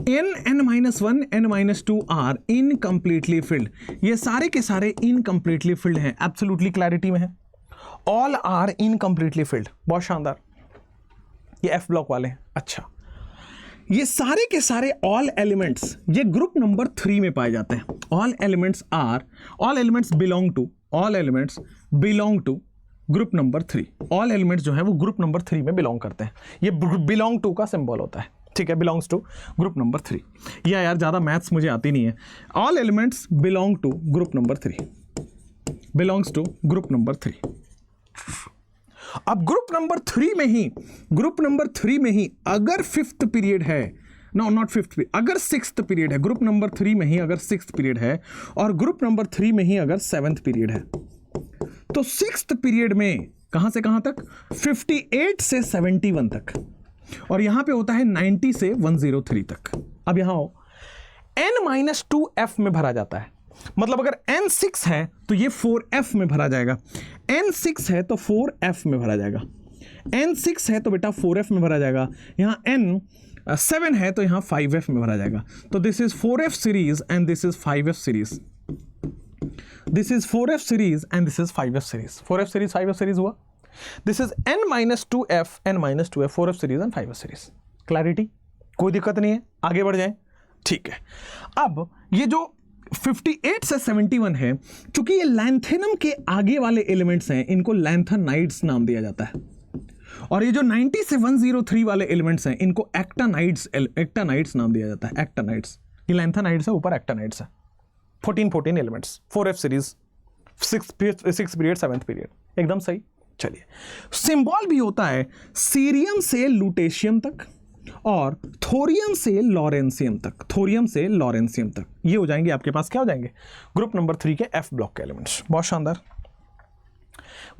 n-1 n-2 r incompletely field, ये सारे के सारे इनकम्प्लीटली फिल्ड हैं। एब्सोल्युटली क्लैरिटी में है, ऑल आर इनकम्प्लीटली फिल्ड। बहुत शानदार, ये एफ ब्लॉक वाले हैं। अच्छा, ये सारे के सारे ऑल एलिमेंट्स ये ग्रुप नंबर 3 में पाए जाते हैं। All elements belong to group number 3। All elements जो है वो ग्रुप नंबर 3 में बिलोंग करते हैं। ये बिलोंग टू का सिंबल होता है, ठीक है, बिलोंग्स टू ग्रुप नंबर 3। या यार ज़्यादा मैथ्स मुझे आती नहीं है। All elements belong to group number 3, belongs to group number 3। अब ग्रुप नंबर 3 में ही अगर फिफ्थ पीरियड है, नो नॉट फिफ्थ पीरियड, अगर सिक्स्थ पीरियड है, ग्रुप नंबर 3 में ही अगर सिक्स्थ पीरियड है, और ग्रुप नंबर 3 में ही अगर सेवेंथ पीरियड है, तो सिक्स्थ पीरियड में कहां से कहां तक? 58 से 71 तक, और यहां पे होता है 90 से 103 तक। अब यहां हो, n-2 f में भरा जाता है, मतलब अगर n6 है तो ये 4f में भरा जाएगा, n6 है तो 4f में भरा जाएगा, n6 है तो बेटा 4f में भरा जाएगा, यहां n7 है तो यहां 5f में भरा जाएगा। तो this is 4f series and this is 5f series, this is 4f series and this is 5f series. 4f series 5f series हुआ। This is n-2f 4f series and 5f series. Clarity, कोई दिक्कत नहीं है, आगे बढ़ जाएं। ठीक है, अब ये जो 58 से 71 है, चूंकि ये लैंथेनम के आगे वाले एलिमेंट्स हैं, इनको लैंथेनाइड्स नाम दिया जाता है, और ये जो 90 से 103 वाले एलिमेंट्स हैं, इनको एक्टानाइड्स नाम दिया जाता है। एक्टानाइड्स, ये लैंथेनाइड्स है, ऊपर एक्टानाइड्स है। 14 elements, 4f series, 6 period 7th period, एकदम सही। चलिए, सिंबल भी होता है सीरियम से लुटेशियम तक और थोरियम से लॉरेंसियम तक। ये हो जाएंगे आपके पास, क्या हो जाएंगे? ग्रुप नंबर 3 के एफ ब्लॉक के एलिमेंट्स। बहुत शानदार।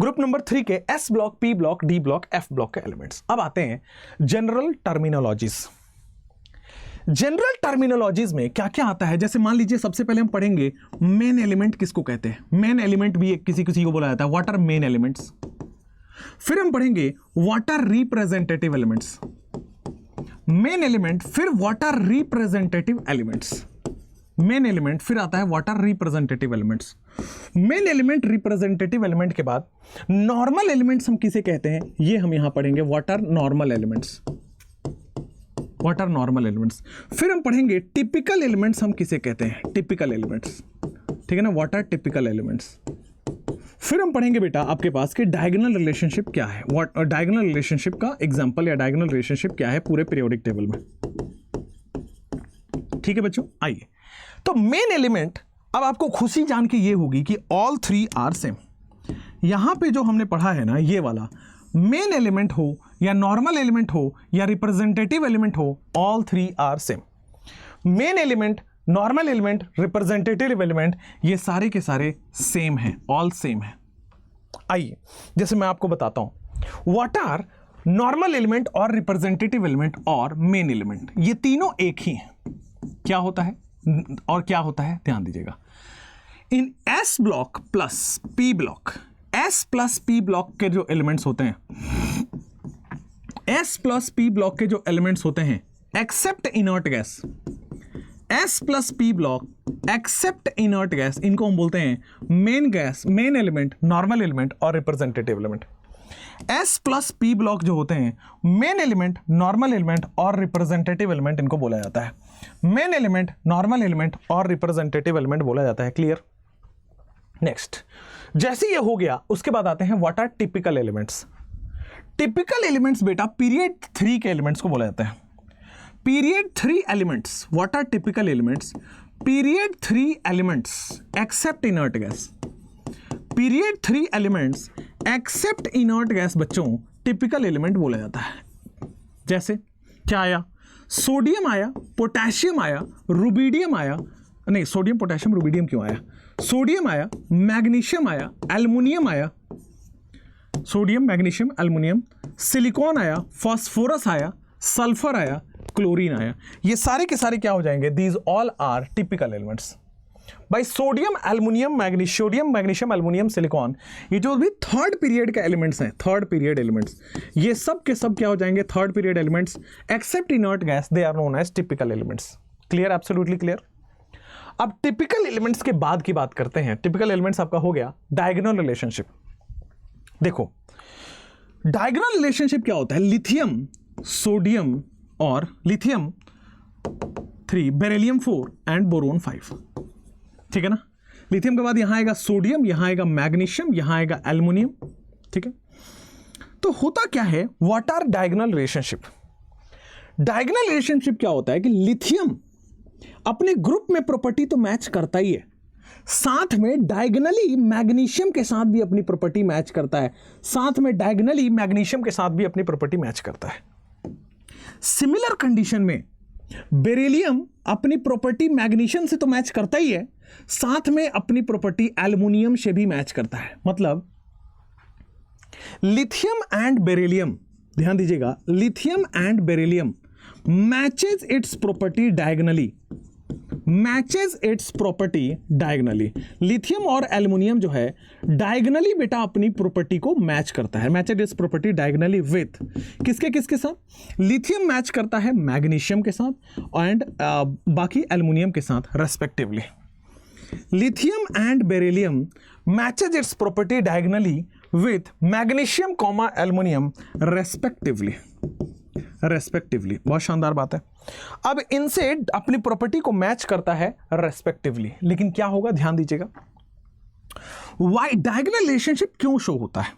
ग्रुप नंबर 3 के S block, P block, D block, F block के एलिमेंट्स। अब आते हैं जनरल टर्मिनोलॉजीज। जनरल टर्मिनोलॉजीज में क्या क्या आता है? जैसे मान लीजिए सबसे पहले हम पढ़ेंगे मेन एलिमेंट किसको कहते हैं। मेन एलिमेंट भी किसी को बोला जाता है, व्हाट आर मेन एलिमेंट्स। फिर हम पढ़ेंगे what are representative elements. Main element, फिर what are representative elements. Main element, फिर आता है what are representative elements. Main element, representative element के बाद नॉर्मल एलिमेंट्स हम किसे कहते हैं, ये हम यहां पढ़ेंगे, what are normal elements. What are normal elements. फिर हम पढ़ेंगे टिपिकल एलिमेंट्स हम किसे कहते हैं, टिपिकल एलिमेंट्स, ठीक है ना, व्हाट आर टिपिकल एलिमेंट्स। फिर हम पढ़ेंगे बेटा आपके पास कि डायगोनल रिलेशनशिप क्या है, व्हाट डायगोनल रिलेशनशिप का एग्जांपल या डायगोनल रिलेशनशिप क्या है पूरे पीरियोडिक टेबल में। ठीक है बच्चों, आइए। तो मेन एलिमेंट, अब आपको खुशी जान के ये होगी कि ऑल थ्री आर सेम। यहां पे जो हमने पढ़ा है ना, ये वाला मेन एलिमेंट हो या नॉर्मल एलिमेंट हो या रिप्रेजेंटेटिव एलिमेंट हो, all three are same. Main element, normal element, representative element, ये सारे के सारे सेम हैं, ऑल सेम है। आइए, जैसे मैं आपको बताता हूं व्हाट आर नॉर्मल एलिमेंट और रिप्रेजेंटेटिव एलिमेंट और मेन एलिमेंट, ये तीनों एक ही हैं। क्या होता है और क्या होता है, ध्यान दीजिएगा। इन s block plus p block, s plus p block के जो एलिमेंट्स होते हैं, एस प्लस पी ब्लॉक के जो एलिमेंट्स होते हैं, except inert gas, s plus p block except inert gas, इनको हम बोलते हैं main gas, main element, normal element और representative element. S plus p block जो होते हैं, मेन एलिमेंट, नॉर्मल एलिमेंट और रिप्रेजेंटेटिव एलिमेंट, इनको बोला जाता है मेन एलिमेंट, नॉर्मल एलिमेंट और रिप्रेजेंटेटिव एलिमेंट बोला जाता है। क्लियर? नेक्स्ट, जैसे ये हो गया, उसके बाद आते हैं what are typical elements. Typical elements बेटा पीरियड 3 के एलिमेंट्स को बोला जाता है। Period 3 elements, what are typical elements? Period 3 elements except inert gas, period 3 elements except inert gas बच्चों टिपिकल एलिमेंट बोला जाता है। जैसे क्या आया? सोडियम आया, पोटेशियम आया, रुबिडियम आया, नहीं सोडियम पोटेशियम रुबिडियम क्यों आया? सोडियम आया, मैग्नीशियम आया, एल्युमिनियम आया, सोडियम मैग्नीशियम एल्युमिनियम, सिलिकॉन आया, फास्फोरस आया, सल्फर आया, क्लोरीन आया। ये सारे के सारे क्या हो जाएंगे? These all are typical elements. भाई sodium, aluminium, magnesium, aluminium, silicon, ये जो भी थर्ड पीरियड के एलिमेंट्स हैं, थर्ड पीरियड एलिमेंट्स, ये सब के सब क्या हो जाएंगे? Third period elements except inert gas, they are known as typical elements. Clear? Absolutely clear. अब टिपिकल एलिमेंट्स के बाद की बात करते हैं। टिपिकल एलिमेंट्स आपका हो गया डायगोनल रिलेशनशिप। देखो डायगोनल रिलेशनशिप क्या होता है? लिथियम, सोडियम और लिथियम 3, बेरिलियम 4 एंड बोरोन 5। ठीक है ना? लिथियम के बाद यहां आएगा सोडियम, यहां आएगा मैग्नीशियम, यहां आएगा एल्युमिनियम। ठीक है, तो होता क्या है? What are diagonal relationship? Diagonal relationship क्या होता है कि लिथियम अपने ग्रुप में प्रॉपर्टी तो मैच करता ही है, साथ में डायगोनली मैग्नीशियम के साथ भी अपनी प्रॉपर्टी मैच करता है, साथ में डायगोनली मैग्नीशियम के साथ भी अपनी प्रॉपर्टी मैच करता है। सिमिलर कंडीशन में बेरिलियम अपनी प्रॉपर्टी मैग्नीशियम से तो मैच करता ही है, साथ में अपनी प्रॉपर्टी एल्युमिनियम से भी मैच करता है। मतलब लिथियम एंड बेरिलियम, ध्यान दीजिएगा, lithium and beryllium matches it's property diagonally, matches it's property diagonally. Lithium और एल्युमिनियम जो है डायगोनली बेटा अपनी प्रॉपर्टी को मैच करता है, matches it's property diagonally with किसके किसके साथ? लिथियम मैच करता है मैग्नीशियम के साथ एंड बाकी एल्युमिनियम के साथ respectively. Lithium and beryllium matches it's property diagonally with magnesium comma aluminium respectively. बहुत शानदार बात है। अब इनसे अपनी प्रॉपर्टी को मैच करता है रेस्पेक्टिवली, लेकिन क्या होगा? ध्यान दीजिएगा, वाई डायगोनल रिलेशनशिप क्यों शो होता है?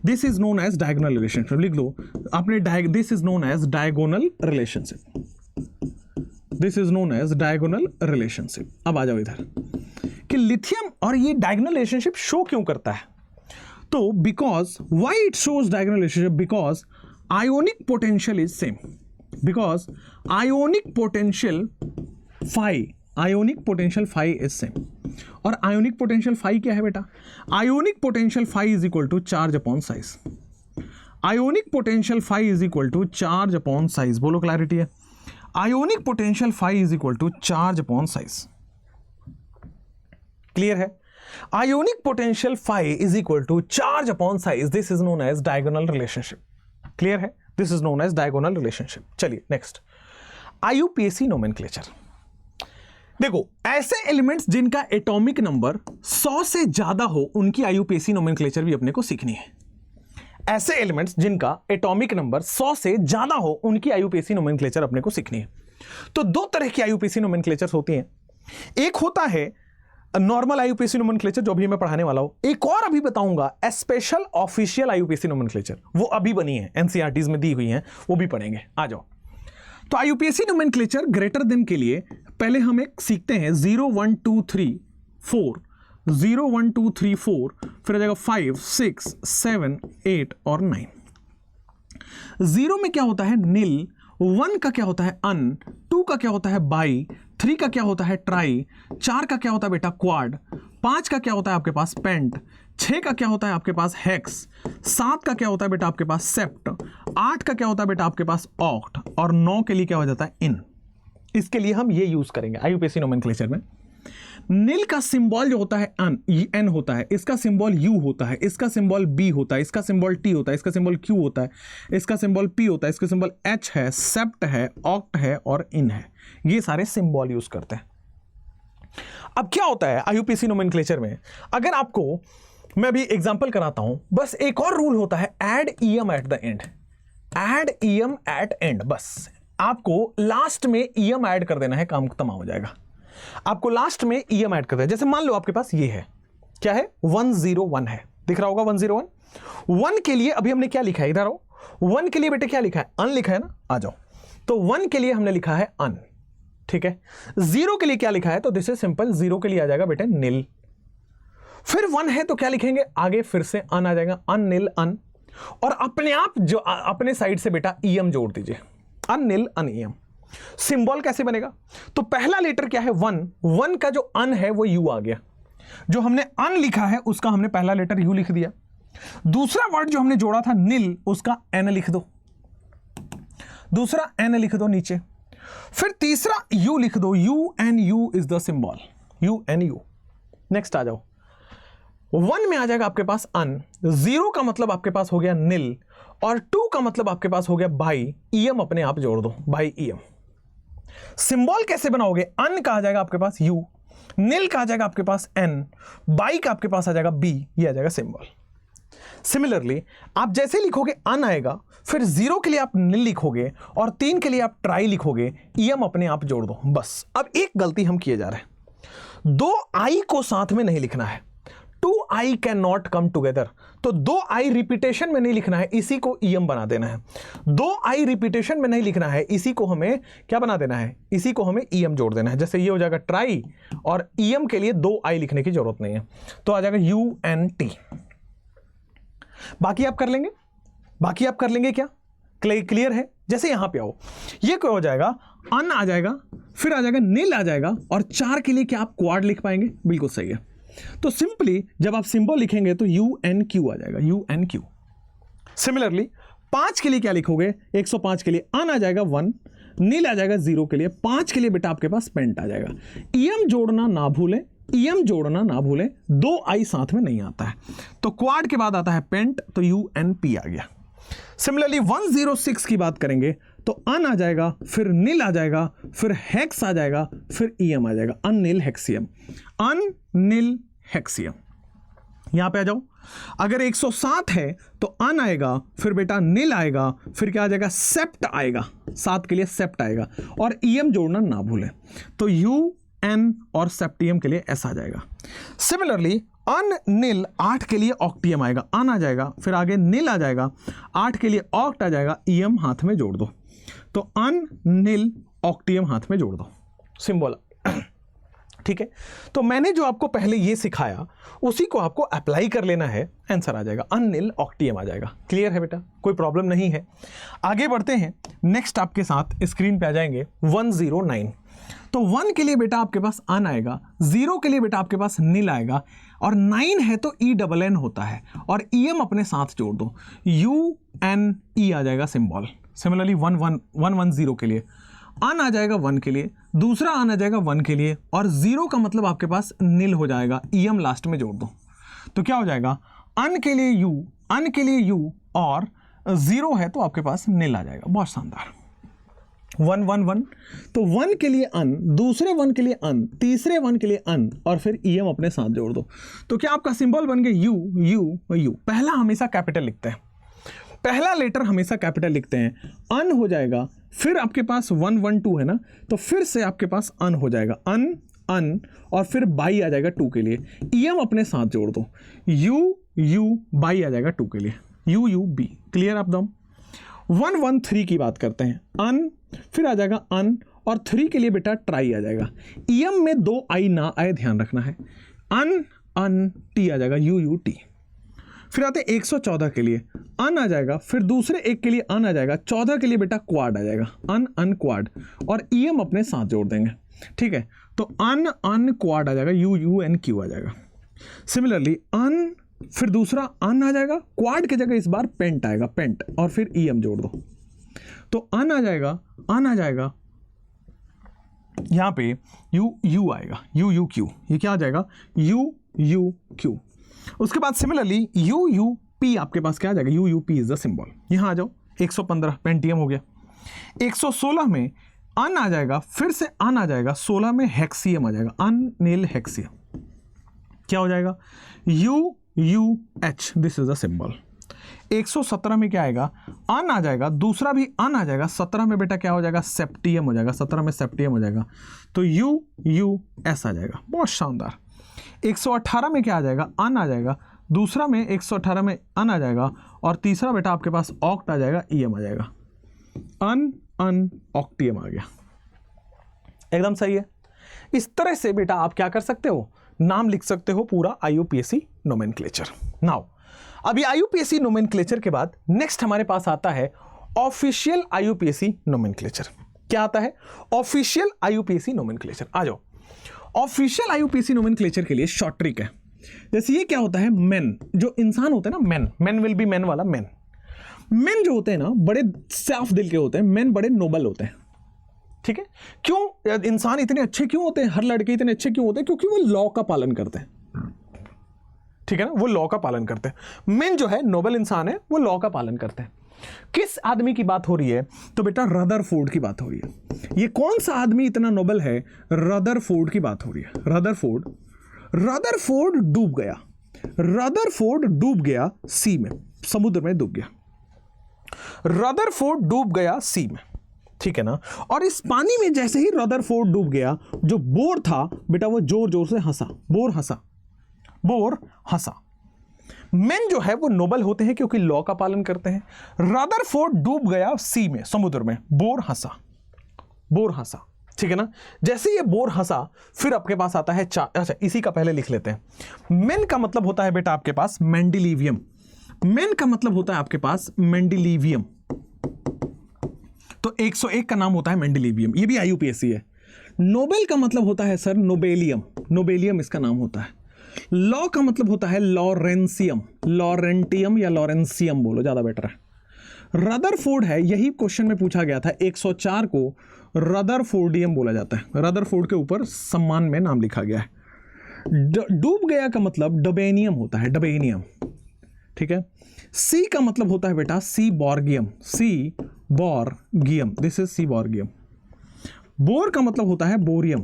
This is known as diagonal relationship. लिख लो आपने, this is known as diagonal relationship, this is known as diagonal relationship. अब आ जाओ इधर कि लिथियम और ये डायगोनल रिलेशनशिप शो क्यों करता है? तो because why it shows diagonal relationship? Because ionic potential is same, because ionic potential phi is same। और ionic potential phi क्या है बेटा? ionic potential phi is equal to charge upon size, ionic potential phi is equal to charge upon size। बोलो clarity है? ionic potential phi is equal to charge upon size। Clear है? ionic potential phi is equal to charge upon size, this is known as diagonal relationship। Clear है? This is known as diagonal relationship. चलिए next, IUPAC nomenclature. देखो ऐसे elements जिनका atomic number 100 से ज्यादा हो, उनकी आईयूपीएसी नोमेनक्लेचर भी अपने को सीखनी है। ऐसे एलिमेंट्स जिनका एटॉमिक नंबर 100 से ज्यादा हो, उनकी आईयूपीएसी नोमेनक्लेचर अपने को सीखनी है। तो दो तरह की आईयूपीएसी नोमेनक्लेचर होती हैं। एक होता है नॉर्मल आईयूपीएसी नोमेनक्लेचर, जो अभी मैं पढ़ाने वाला हूं। एक और अभी बताऊंगा स्पेशल ऑफिशियल आईयूपीएसी नोमेनक्लेचर, वो अभी बनी है, एनसीईआरटीज में दी हुई हैं, वो भी पढ़ेंगे। आ जाओ। तो आईयूपीएसी नोमेनक्लेचर ग्रेटर देन के लिए पहले हम एक सीखते हैं 0 1 2 3 4, 0 1 2 3 4, फिर आ जाएगा 5 6 7 8 और 9। 0 में क्या होता है नील, 1 का क्या होता है अन, 2 का क्या होता है बाई, 3 का क्या होता है ट्राई, 4 का क्या होता है बेटा क्वाड, 5 का क्या होता है आपके पास पेंट, 6 का क्या होता है आपके पास हेक्स, 7 का क्या होता है बेटा आपके पास सेप्ट, 8 का क्या होता है बेटा आपके पास ऑक्ट, और 9 के लिए क्या हो जाता है इन। इसके लिए हम ये यूज करेंगे आईयूपीएसी नोमेनक्लेचर में। नील का सिंबल जो होता है एन होता है, इसका सिंबल यू होता है, इसका सिंबल बी होता है, इसका सिंबल टी होता है, इसका सिंबल क्यू होता है, इसका सिंबल पी होता है, इसका सिंबल एच है, सेप्ट है, ऑक्ट है और इन है। ये सारे सिंबल यूज करते हैं। अब क्या होता है आईयूपीएसी नोमेनक्लेचर में, अगर आपको मैं भी एग्जांपल कराता हूं, बस एक और रूल होता है add EM at the end, add EM at end. बस आपको लास्ट में ईएम ऐड कर देना है, काम तमाम हो जाएगा। आपको लास्ट में ईएम ऐड कर देना है। जैसे मान लो आपके पास ये है, क्या है 101 है, दिख रहा होगा 101। 1 के लिए अभी हमने क्या लिखा है, इधर आओ, 1 के लिए बेटे क्या लिखा है, अन लिखा है ना, आ जाओ। तो 1 के लिए हमने लिखा है अन, ठीक है। 0 के लिए क्या लिखा है, तो दिस इज सिंपल, 0 के लिए आ जाएगा बेटे नील। फिर 1 है तो क्या लिखेंगे, आगे फिर से अन आ जाएगा, अन नील अन, और अपने आप जो अपने साइड से बेटा ईएम जोड़ दीजिए, अन नील अन ईएम। सिंबल कैसे बनेगा, तो पहला लेटर क्या है 1 का जो अन है वो यू आ गया, जो हमने अन लिखा है उसका हमने पहला लेटर यू लिख दिया। दूसरा वर्ड जो हमने जोड़ा था नील, उसका एन लिख दो, दूसरा एन लिख दो नीचे, फिर तीसरा यू लिख दो, U N U is the symbol, U N U. Next आ जाओ, 1 में आ जाएगा आपके पास अन, 0 का मतलब आपके पास हो गया नील, और 2 का मतलब आपके पास हो गया बाई, ईएम अपने आप जोड़ दो, बाई ईएम। सिंबल कैसे बनाओगे, अन का आ जाएगा आपके पास यू, नील का आ जाएगा आपके पास एन, बाई का आपके पास आ जाएगा बी, ये आ जाएगा सिंबल। सिमिलरली आप जैसे लिखोगे अन आएगा, फिर 0 के लिए आप नील लिखोगे और 3 के लिए आप ट्राई लिखोगे, ईएम अपने आप जोड़ दो, बस। अब एक गलती हम किए जा रहे हैं, 2 आई को साथ में नहीं लिखना है, 2 I can not come together, तो 2 आई रिपीटेशन में नहीं लिखना है, इसी को ईएम बना देना है। 2 आई रिपीटेशन में नहीं लिखना है, इसी को हमें क्या बना देना है, इसी को हमें ईएम जोड़ देना है। जैसे ये हो जाएगा ट्राई, और ईएम के लिए 2 आई लिखने की जरूरत नहीं है, तो आ जाएगा यू एन टी। बाकी आप कर लेंगे, बाकी आप कर लेंगे क्या, क्लियर है। जैसे यहां पे आओ, ये क्या हो जाएगा, अन आ जाएगा, फिर आ जाएगा नील आ जाएगा, और 4 के लिए क्या आप क्वाड लिख पाएंगे, बिल्कुल सही है। तो सिंपली जब आप सिंबल लिखेंगे तो यू एन क्यू आ जाएगा, यू एन क्यू। सिमिलरली 5 के लिए क्या लिखोगे, 105 के लिए अन आ जाएगा 1, नील आ जाएगा 0 के लिए, 5 के लिए बेटा आपके पास पेंट आ जाएगा। ईएम जोड़ना ना भूलें, ईएम जोड़ना ना भूलें, 2 आई साथ में नहीं आता है, तो क्वाड के बाद आता है पेंट, तो यू एन पी आ गया। सिमिलरली 106 की बात करेंगे तो अन आ जाएगा, फिर नील आ जाएगा, फिर हेक्स आ जाएगा, फिर ईएम आ जाएगा, अन नील हेक्सियम, अन नील हेक्सियम। यहां पे आ जाओ, अगर 107 है तो अन आएगा, फिर बेटा नील आएगा, फिर क्या आ जाएगा सेप्ट आएगा, 7 के लिए सेप्ट आएगा, और ईएम जोड़ना ना भूलें, तो यू एन और सेप्टियम के लिए एस आ जाएगा। सिमिलरली अन नील 8 के लिए ऑक्टियम आएगा, अन आ जाएगा, फिर आगे नील आ जाएगा, 8 के लिए ऑक्ट आ जाएगा, ईएम हाथ में जोड़ दो, तो अन नील ऑक्टियम हाथ में जोड़ दो, सिंबल। ठीक है, तो मैंने जो आपको पहले ये सिखाया उसी को आपको अप्लाई कर लेना है, आंसर आ जाएगा अन नील ऑक्टियम आ जाएगा। क्लियर है बेटा, कोई प्रॉब्लम नहीं है। आगे बढ़ते हैं, नेक्स्ट आपके साथ स्क्रीन पे आ जाएंगे 109। तो 1 के लिए बेटा आपके पास अन आएगा, 0 के लिए बेटा आपके पास नील आएगा, और 9 है तो ई डबल एन होता है, और ईएम अपने साथ जोड़ दो, यू एन ई आ जाएगा सिंबल। सिमिलरली 110 के लिए अन आ जाएगा 1 के लिए, दूसरा अन आ जाएगा 1 के लिए, और 0 का मतलब आपके पास नील हो जाएगा, ईएम लास्ट में जोड़ दो, तो क्या हो जाएगा अन के लिए यू, अन के लिए यू, और 0 है तो आपके पास नील आ जाएगा। बहुत शानदार। 111, तो 1 के लिए अन, दूसरे 1 के लिए अन, तीसरे 1 के लिए अन, और फिर ईएम अपने साथ जोड़ दो, तो क्या आपका सिंबल बन गया यू यू यू। पहला हमेशा कैपिटल लिखते हैं, पहला लेटर हमेशा कैपिटल लिखते हैं, अन हो जाएगा, फिर आपके पास 112 है ना, तो फिर से आपके पास अन हो जाएगा, अन अन, और फिर बाई आ जाएगा 2 के लिए, ईएम अपने साथ जोड़ दो, यू यू बाई आ जाएगा 2 के लिए, यू यू बी। क्लियर आप दम। 113 की बात करते हैं, अन, फिर आ जाएगा अन, और 3 के लिए बेटा ट्राई आ जाएगा। ईएम में 2 आई ना आए, ध्यान रखना है। अन टी आ जाएगा, यू टी। फिर आते 114 के लिए अन आ जाएगा, फिर दूसरे एक के लिए अन आ जाएगा, 14 के लिए बेटा क्वाड आ जाएगा, अन क्वाड, और ईएम अपने साथ जोड़ देंगे। ठीक है, तो अन क्वाड आ जाएगा, यू एन क्यू आ जाएगा। सिमिलरली अन, फिर दूसरा अन आ जाएगा, क्वाड की जगह इस बार पेंट आएगा, पेंट, और फिर ईएम जोड़ दो, तो अन आ जाएगा यहां पे यू आएगा, यू क्यू, ये क्या आ जाएगा, यू क्यू। उसके बाद सिमिलरली यू पी आपके पास क्या आ जाएगा, U P is the symbol. यहां आ जाओ, 115 पेंटियम हो गया। 116 में अन आ जाएगा, फिर से अन आ जाएगा, 16 में हेक्सियम आ जाएगा, अनिल हेक्सियम। क्या हो जाएगा, U H, this is the symbol. 117 में क्या आएगा, अन आ जाएगा, दूसरा भी अन आ जाएगा, 17 में बेटा क्या हो जाएगा, सेप्टियम हो जाएगा, 17 में सेप्टियम हो जाएगा, तो यू एस आ जाएगा। बहुत शानदार। 118 में क्या आ जाएगा, अन आ जाएगा, दूसरा में 118 में अन आ जाएगा, और तीसरा बेटा आपके पास ऑक्ट आ जाएगा, ईएम आ जाएगा, अन ऑक्टियम आ गया। एकदम सही है। इस तरह से बेटा आप क्या कर सकते हो, नाम लिख सकते हो पूरा आईयूपीएसी नोमेनक्लेचर। नाउ अभी आईयूपीएसी नोमेनक्लेचर के बाद नेक्स्ट हमारे पास आता है ऑफिशियल आईयूपीएसी नोमेनक्लेचर। क्या आता है, ऑफिशियल आईयूपीएसी नोमेनक्लेचर। आ जाओ, ऑफिशियल आईयूपीएसी नोमेनक्लेचर के लिए शॉर्ट ट्रिक है। जैसे ये क्या होता है, मेन, जो इंसान होते हैं ना, मेन विल बी मैन वाला मेन जो होते हैं ना, बड़े साफ दिल के होते हैं, मेन बड़े नोबल होते हैं। ठीक है, क्यों इंसान इतने अच्छे क्यों होते हैं, हर लड़के इतने अच्छे क्यों होते हैं, क्योंकि वो लॉ का पालन करते हैं। ठीक है ना, वो लॉ का पालन करते हैं। मेन जो है नोबल इंसान है, वो लॉ का पालन करते हैं। किस आदमी की बात हो रही है, तो बेटा रदरफोर्ड की बात हो रही है। ये कौन सा आदमी इतना नोबल है, रदरफोर्ड की बात हो रही है। रदरफोर्ड डूब गया सी में, समुद्र में डूब गया। रदरफोर्ड डूब गया सी में, ठीक है ना। और इस पानी में जैसे ही रदरफोर्ड डूब गया, जो बोर था बेटा वो जोर जोर से हंसा, बोर हंसा। मेन जो है वो नोबल होते हैं क्योंकि लॉ का पालन करते हैं। रदरफोर्ड डूब गया सी में, समुद्र में, बोर हंसा, ठीक है ना। जैसे ये बोर हंसा, फिर आपके पास आता है अच्छा इसी का पहले लिख लेते हैं। मेन का मतलब होता है बेटा आपके पास मेंडेलिवियम, मेन का मतलब होता है आपके पास मेंडेलिवियम। तो 101 का नाम होता है मेंडेलिवियम, ये भी आईयूपीएससी है। नोबेल का मतलब होता है सर नोबेलियम इसका नाम होता है। लॉ का मतलब होता है लॉरेंटियम या लॉरेंसियम बोलो, ज्यादा बेटर है। रदरफोर्ड है, यही क्वेश्चन में पूछा गया था, 104 को रदरफोर्डियम बोला जाता है। रदरफोर्ड के ऊपर सम्मान में नाम लिखा गया है। डूब गया का मतलब डबेनियम होता है, डबेनियम, ठीक है। सी का मतलब होता है बेटा सी बॉर्गियम, दिस इज सी बॉर्गियम। बोर का मतलब होता है बोरियम,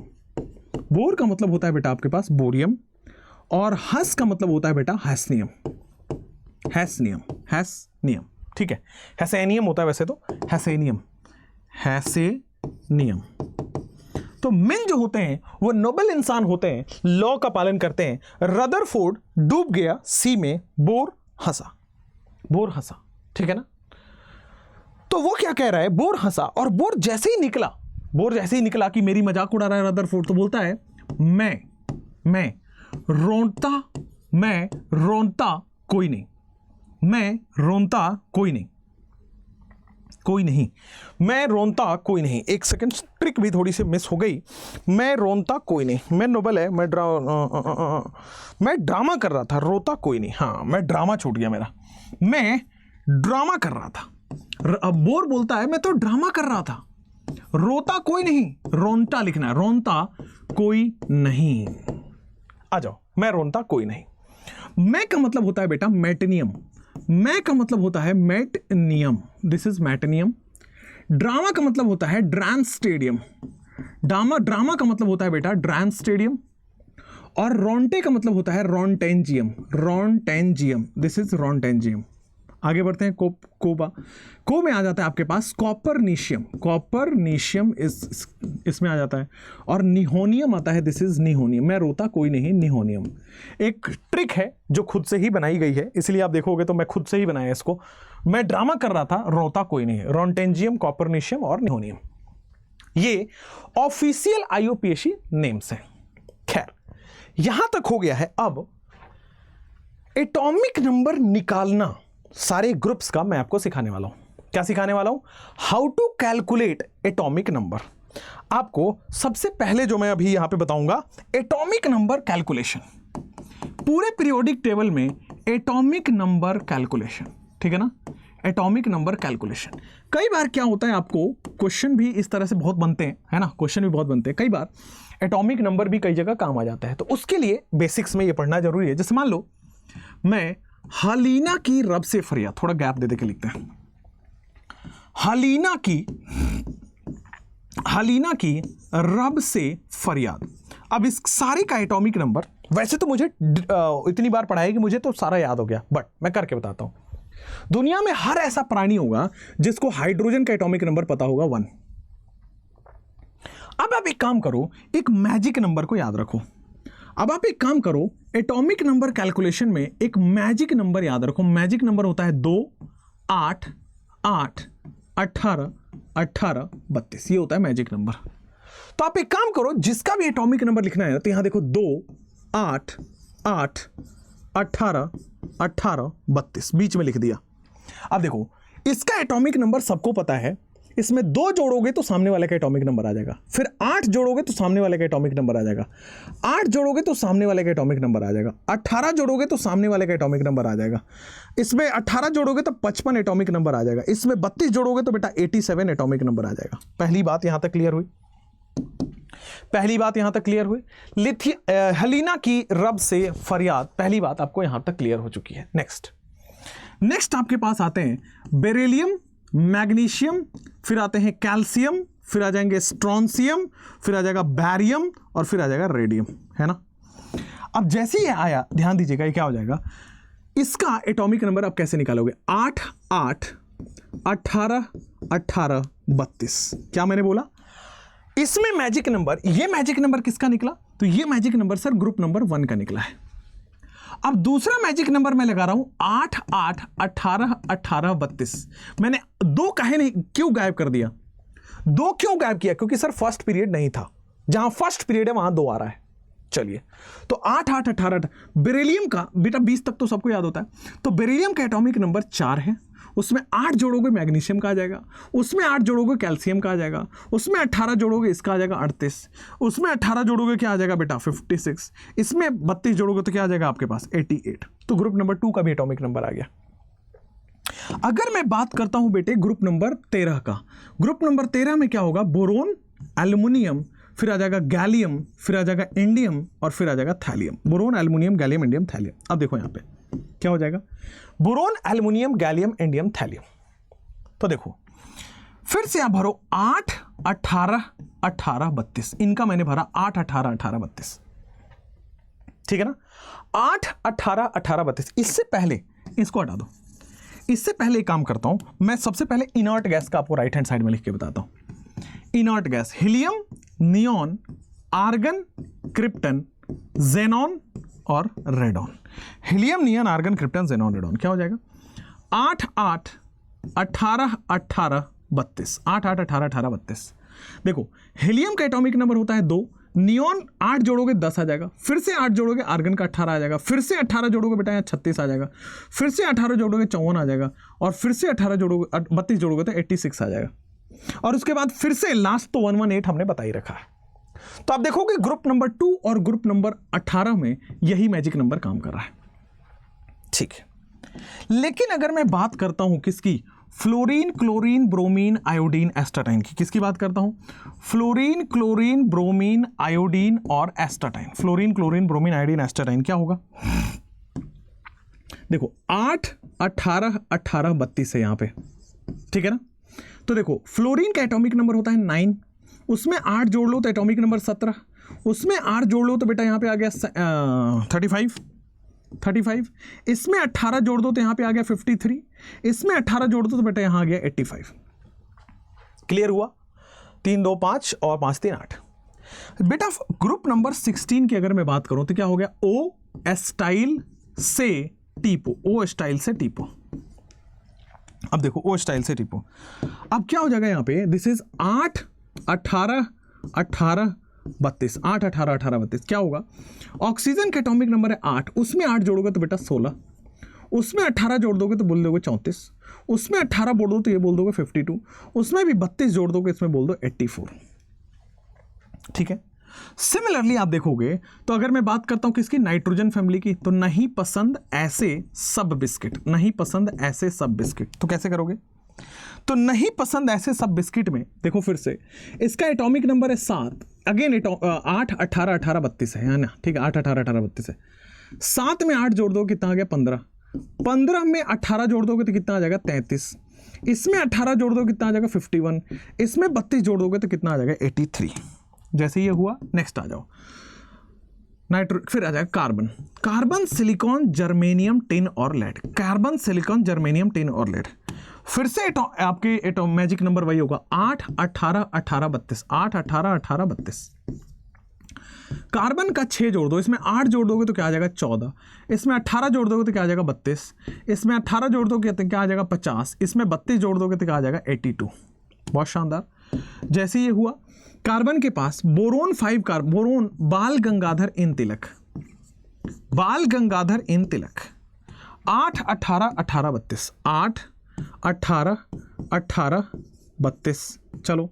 बोर का मतलब होता है बेटा आपके पास बोरियम। और हस का मतलब होता है बेटा हैस्नियम, ठीक है। हैसेनियम होता है वैसे तो, हैसेनियम। तो मेन जो होते हैं वो नोबल इंसान होते हैं, लॉ का पालन करते हैं। रदरफोर्ड डूब गया सी में, बोर हंसा, ठीक है ना। तो वो क्या कह रहा है, बोर हंसा, और बोर जैसे ही निकला कि मेरी मजाक उड़ा रहा है रदरफोर्ड, तो बोलता है मैं रोनता कोई नहीं, मैं रोनता कोई नहीं। एक सेकंड, ट्रिक भी थोड़ी सी मिस हो गई। मैं रोनता कोई नहीं, मैं नोबल है, मैं ड्रामा कर रहा था, रोता कोई नहीं। हाँ, मैं ड्रामा छूट गया मेरा, मैं ड्रामा कर रहा था। अब बोर बोलता है मैं तो ड्रामा कर रहा था, रोता कोई नहीं, रोनता लिखना है, रोनता कोई नहीं। आ जाओ, मैं रोनता कोई नहीं। मैं का मतलब होता है बेटा मैटनियम, मैं का मतलब होता है मैटनियम, दिस इज मैटनियम। ड्रामा का मतलब होता है ड्रांस स्टेडियम, ड्रामा का मतलब होता है बेटा ड्रांस स्टेडियम। और रोंटे का मतलब होता है रोंटेंजियम, दिस इज रोंटेंजियम। आगे बढ़ते हैं, को में आ जाता है आपके पास कॉपरनीशियम इसमें आ जाता है। और निहोनियम आता है, दिस इज निहोनियम। मैं रोता कोई नहीं, निहोनियम। एक ट्रिक है जो खुद से ही बनाई गई है, इसलिए आप देखोगे तो मैं खुद से ही बनाया इसको। मैं ड्रामा कर रहा था, रोता कोई नहीं, रोंटेंजियम, कॉपरनीशियम और निहोनियम। ये ऑफिशियल आईयूपीएसी नेम्स हैं। खैर, यहां तक हो गया है। अब एटॉमिक नंबर निकालना सारे ग्रुप्स का मैं आपको सिखाने वाला हूं। क्या सिखाने वाला हूं? How to calculate atomic number. आपको सबसे पहले जो मैं अभी यहां पे बताऊंगा, एटॉमिक नंबर कैलकुलेशन। पूरे पीरियोडिक टेबल में एटॉमिक नंबर कैलकुलेशन, ठीक है ना, एटॉमिक नंबर कैलकुलेशन। कई बार क्या होता है, आपको क्वेश्चन भी इस तरह से बहुत बनते हैं, है ना, क्वेश्चन भी बहुत बनते हैं। कई बार एटॉमिक नंबर भी कई जगह काम आ जाता है, तो उसके लिए बेसिक्स में ये पढ़ना जरूरी है। जैसे मान लो मैं हलीना की रब से फरियाद, थोड़ा गैप दे के लिखते हैं, हलीना की रब से फरियाद। अब इस सारे का एटॉमिक नंबर, वैसे तो मुझे इतनी बार पढ़ा है कि मुझे तो सारा याद हो गया, बट मैं करके बताता हूं। दुनिया में हर ऐसा प्राणी होगा जिसको हाइड्रोजन का एटॉमिक नंबर पता होगा 1। अब आप एक काम करो, एक मैजिक नंबर को याद रखो। अब आप एक काम करो, एटॉमिक नंबर कैलकुलेशन में एक मैजिक नंबर याद रखो। मैजिक नंबर होता है 2, 8, 8, 18, 18, 32। ये होता है मैजिक नंबर। तो आप एक काम करो, जिसका भी एटॉमिक नंबर लिखना है तो यहां देखो 2, 8, 8, 18, 18, 32 बीच में लिख दिया। अब देखो, इसका एटॉमिक नंबर सबको पता है। इसमें 2 जोड़ोगे तो सामने वाले का एटॉमिक नंबर आ जाएगा, फिर 8 जोड़ोगे तो सामने वाले का एटॉमिक नंबर आ जाएगा, 8 जोड़ोगे तो सामने वाले का एटॉमिक नंबर आ जाएगा, 18 जोड़ोगे तो सामने वाले का एटॉमिक नंबर आ जाएगा, इसमें 18 जोड़ोगे तो 55 एटॉमिक नंबर आ जाएगा, इसमें 32 जोड़ोगे तो बेटा 87 एटॉमिक नंबर आ जाएगा। पहली बात यहां तक क्लियर हुई? पहली बात यहां तक क्लियर हुई। हलीना की रब से फरियाद, पहली बात आपको यहां तक क्लियर हो चुकी है। नेक्स्ट आपके पास आते हैं बेरिलियम, मैग्नीशियम, फिर आते हैं कैल्शियम, फिर आ जाएंगे स्ट्रोंसियम, फिर आ जाएगा बैरियम और फिर आ जाएगा रेडियम, है ना। अब जैसे ही आया, ध्यान दीजिएगा, ये क्या हो जाएगा, इसका एटॉमिक नंबर आप कैसे निकालोगे? 8, 8, 18, 18, 32। क्या मैंने बोला? इसमें मैजिक नंबर, ये मैजिक नंबर किसका निकला? तो ये magic number sir group number 1 का निकला है। अब दूसरा मैजिक नंबर मैं लगा रहा हूं 8, 8, 18, 18, 32। मैंने 2 काहे नहीं, क्यों गायब कर दिया? 2 क्यों गायब किया? क्योंकि सर फर्स्ट पीरियड नहीं था। जहां फर्स्ट पीरियड है वहां 2 आ रहा है। चलिए, तो 8, 8, 18, बेरिलियम का बेटा 20 तक तो सबको याद होता है। तो बेरिलियम का एटॉमिक नंबर 4 है। उसमें 8 जोड़ोगे मैग्नीशियम का आ जाएगा, उसमें 8 जोड़ोगे कैल्शियम का आ जाएगा, उसमें 18 जोड़ोगे इसका आ जाएगा 38, उसमें 18 जोड़ोगे क्या आ जाएगा बेटा 56, इसमें 32 जोड़ोगे तो क्या आ जाएगा आपके पास 88। तो ग्रुप नंबर 2 का भी एटॉमिक नंबर आ गया। अगर मैं बात करता हूं बेटे ग्रुप नंबर 13 का, ग्रुप नंबर 13 में क्या होगा? बोरोन, एल्युमिनियम, फिर आ जाएगा गैलियम, फिर आ जाएगा इंडियम और फिर आ जाएगा thallium. Boron, aluminium, gallium, indium, thallium. अब देखो यहां पे क्या हो जाएगा, boron, aluminium, gallium, indium, thallium. तो देखो फिर से आप भरो 8, 18, 18, 32। इनका मैंने भरा 8, 18, 18, 32। ठीक है ना, 8, 18, 18, 32। इससे पहले इसको हटा दो। इससे पहले एक काम करता हूं मैं, सबसे पहले इनर्ट गैस का आपको राइट हैंड साइड में लिख के बताता हूं। Inert gas, helium, neon, argon, krypton, xenon और radon. Helium, neon, argon, krypton, xenon, radon. क्या हो जाएगा? 8, 8, 18, 18, 32। 8, 8, 18, 18, 32। देखो, हीलियम का एटॉमिक नंबर होता है 2, नियॉन 8 जोड़ोगे 10 आ जाएगा, फिर से 8 जोड़ोगे आर्गन का 18 आ जाएगा, फिर से 18 जोड़ोगे बेटा यहाँ 36 आ जाएगा, फिर से 18 जोड़ोगे 54 आ जाएगा, और फिर से 18 जोड़ोगे 32 जोड़ोगे तो 86 आ जाएगा, और उसके बाद फिर से लास्ट तो 118 हमने बता ही रखा है। तो आप देखोगे ग्रुप नंबर 2 और ग्रुप नंबर 18 में यही मैजिक नंबर काम कर रहा है। ठीक है, लेकिन अगर मैं बात करता हूं किसकी? फ्लोरीन, क्लोरीन, ब्रोमीन, आयोडीन, एस्टाटाइन की। किसकी बात करता हूं? फ्लोरीन, क्लोरीन, ब्रोमीन, आयोडीन और एस्टाटाइन। Fluorine, chlorine, bromine, iodine, एस्टाटाइन। क्या होगा? देखो 8, 18, 18, 32 है यहां पे, ठीक है ना। तो देखो फ्लोरीन का एटॉमिक नंबर होता है 9, उसमें 8 जोड़ लो तो एटॉमिक नंबर 17, उसमें 8 जोड़ लो तो बेटा यहां पे आ गया 35, इसमें 18 जोड़ दो तो यहां पे आ गया 53, इसमें 18 जोड़ दो तो बेटा यहां आ गया 85। क्लियर हुआ? 3, 2, 5 और 5, 3, 8। बेटा ग्रुप नंबर 16 की अगर मैं बात करूं तो क्या हो गया? ओ एस्टाइल से टीपो। ओ एस्टाइल से टीपो। अब देखो ओ स्टाइल से टिपो। अब क्या हो जाएगा यहां पे? दिस इज 8, 18 18 32, 8 18 18 32 क्या होगा? ऑक्सीजन का एटॉमिक नंबर है 8, उसमें 8 जोड़ोगे तो बेटा 16, उसमें 18 जोड़ दोगे तो बोल दोगे 34, उसमें 18 बोल दो तो ये बोल दोगे 52, उसमें भी 32 जोड़ दोगे इसमें बोल दो 84। ठीक है। सिमिलरली आप देखोगे तो अगर मैं बात करता हूं किसकी, नाइट्रोजन फैमिली की, तो नहीं पसंद ऐसे सब बिस्किट, नहीं पसंद ऐसे सब बिस्किट, तो कैसे करोगे? तो नहीं पसंद ऐसे सब बिस्किट में देखो फिर से इसका एटॉमिक नंबर है 7, अगेन 8 18 18 32 है ना, ठीक है, 8 18 18 32 है। 7 में 8 जोड़ दो कितना आ गया? 15, 15 में 18 जोड़ दोगे तो कितना आ जाएगा? 33, इसमें 18 जोड़ दो कितना आ जाएगा? 51, इसमें 32 जोड़ दोगे तो कितना आ जाएगा? 83। जैसे ये हुआ, नेक्स्ट आ जाओ फिर आ जाएगा carbon, carbon silicon germanium tin और lead, carbon silicon germanium tin और लेड। फिर से आपके मैजिक नंबर वही होगा 8 18 18 32, 8 18 18 32। कार्बन का 6 जोड़ दो, इसमें 8 जोड़ दोगे तो क्या आ जाएगा? 14, इसमें 18 जोड़ दोगे तो क्या आ जाएगा? 32, इसमें 18 जोड़ दोगे तो क्या आ जाएगा? 50, इसमें 32 जोड़ दोगे तो क्या आ जाएगा? 82। बहुत शानदार। जैसे ये हुआ, कार्बन के पास बोरोन 5 बोरोन बाल गंगाधर इन तिलक, बाल गंगाधर इन तिलक 8 18 18 32, 8 18 18 32। चलो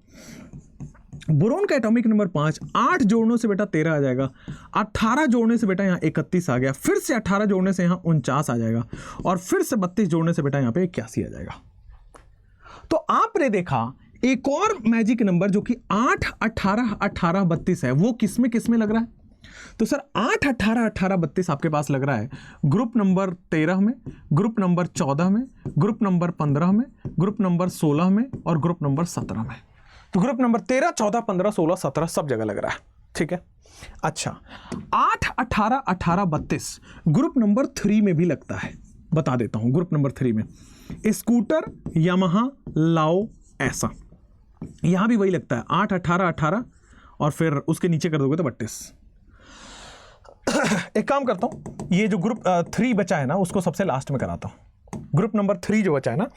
बोरोन का एटॉमिक नंबर 5, 8 जोड़ने से बेटा 13 आ जाएगा, 18 जोड़ने से बेटा यहाँ 31 आ गया, फिर से 18 जोड़ने से यहाँ 49 आ जाएगा, और फिर से 32 जोड़ने से बेटा यहाँ पे 81 आ जाएगा। तो आपने देखा एक और मैजिक नंबर जो कि 8 18 18 32 है, वो किस में लग रहा है? तो सर 8 18 18 32 आपके पास लग रहा है ग्रुप नंबर 13 में, ग्रुप नंबर 14 में, ग्रुप नंबर 15 में, ग्रुप नंबर 16 में और ग्रुप नंबर 17 में। तो ग्रुप नंबर 13 14 15 16 17 सब जगह लग रहा है। ठीक है। अच्छा 8 18 18 32 ग्रुप नंबर 3 में भी लगता है, बता देता हूं। ग्रुप नंबर 3 में स्कूटर यामाहा लाओ ऐसा, यहां भी वही लगता है 8 18 18 और फिर उसके नीचे कर दोगे तो 32। एक काम करता हूं, ये जो ग्रुप 3 बचा है ना उसको सबसे लास्ट में कराता हूं। ग्रुप नंबर 3 जो बचा है ना,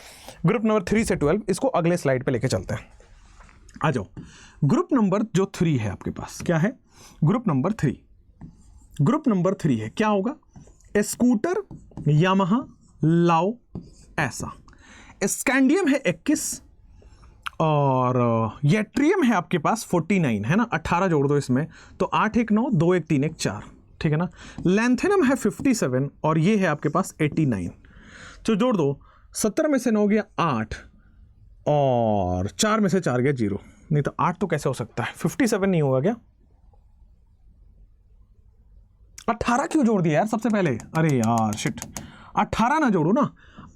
ग्रुप नंबर 3 से 12, इसको अगले स्लाइड पे लेके चलते हैं। आ जाओ। ग्रुप नंबर जो 3 है आपके पास क्या है? ग्रुप नंबर 3, ग्रुप नंबर 3 है क्या होगा? स्कूटर यामाहा लाओ ऐसा, स्कैंडियम है 21 और येट्रियम है आपके पास 49 है ना, 18 जोड़ दो इसमें तो 8 1 9 2 1 3 1 4, ठीक है ना। लैंथेनम है 57 और ये है आपके पास 89, तो जोड़ दो 17 में से 9 गया 8 और 4 में से 4 गया 0, नहीं तो 8 तो कैसे हो सकता है? 57 नहीं होगा क्या? 18 क्यों जोड़ दिया यार सबसे पहले? अरे यार शिट, 18 ना जोड़ो ना,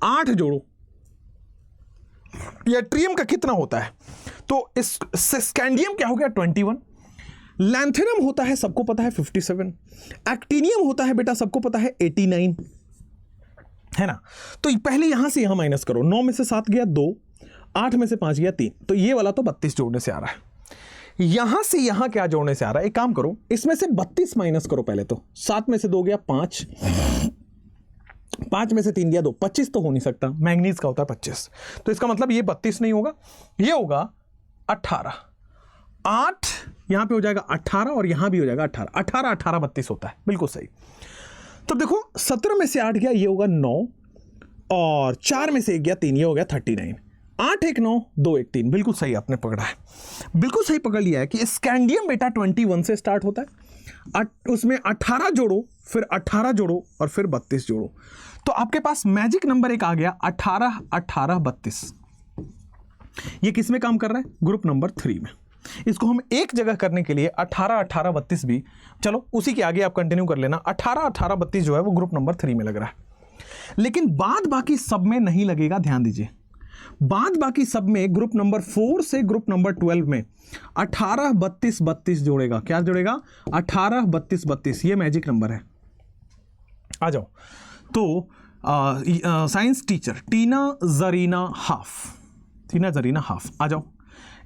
8 जोड़ो। येट्रियम का कितना होता है? तो इस स्कैंडियम क्या हो गया 21, लैंथेनम होता है सबको पता है 57, एक्टिनियम होता है बेटा सबको पता है 89, है ना। तो पहले यहां से यहां माइनस करो, 9 में से 7 गया 2, 8 में से 5 गया 3, तो ये वाला तो 32 जोड़ने से आ रहा है। यहां से यहां क्या जोड़ने से आ रहा है? एक काम करो, इसमें से 32 माइनस करो पहले तो, 7 में से 2 गया 5, 5 में से 3 गया 2, 25 तो हो नहीं सकता, मैंगनीज का होता है 25, तो इसका मतलब ये 32 नहीं होगा, ये होगा 18, 8 यहां पे हो जाएगा 18 और यहां भी हो जाएगा 18, 18 18 32 होता है, बिल्कुल सही। तो देखो 17 में से 8 गया, ये होगा 9 और 4 में से 1 गया 3, ये हो गया 39, 8 1 9 2 1 3, बिल्कुल सही आपने पकड़ा है, बिल्कुल सही पकड़ लिया है कि स्कैंडियम बेटा 21 से स्टार्ट होता है, उसमें 18 जोड़ो, फिर 18 जोड़ो और फिर 32 जोड़ो, तो आपके पास मैजिक नंबर एक आ गया 18 18 32। ये किस में काम कर रहा है? ग्रुप नंबर 3 में। इसको हम एक जगह करने के लिए 18 18 32 भी, चलो उसी के आगे आप कंटिन्यू कर लेना, 18 18 32 जो है वो ग्रुप नंबर 3 में लग रहा है, लेकिन बाद बाकी सब में नहीं लगेगा। ध्यान दीजिए, बाद बाकी सब में ग्रुप नंबर 4 से ग्रुप नंबर 12 में 18 32 32 जोड़ेगा। क्या जोड़ेगा? 18 32 32, ये मैजिक नंबर है। आ जाओ। तो साइंस टीचर टीना जरीना हाफ, आ जाओ।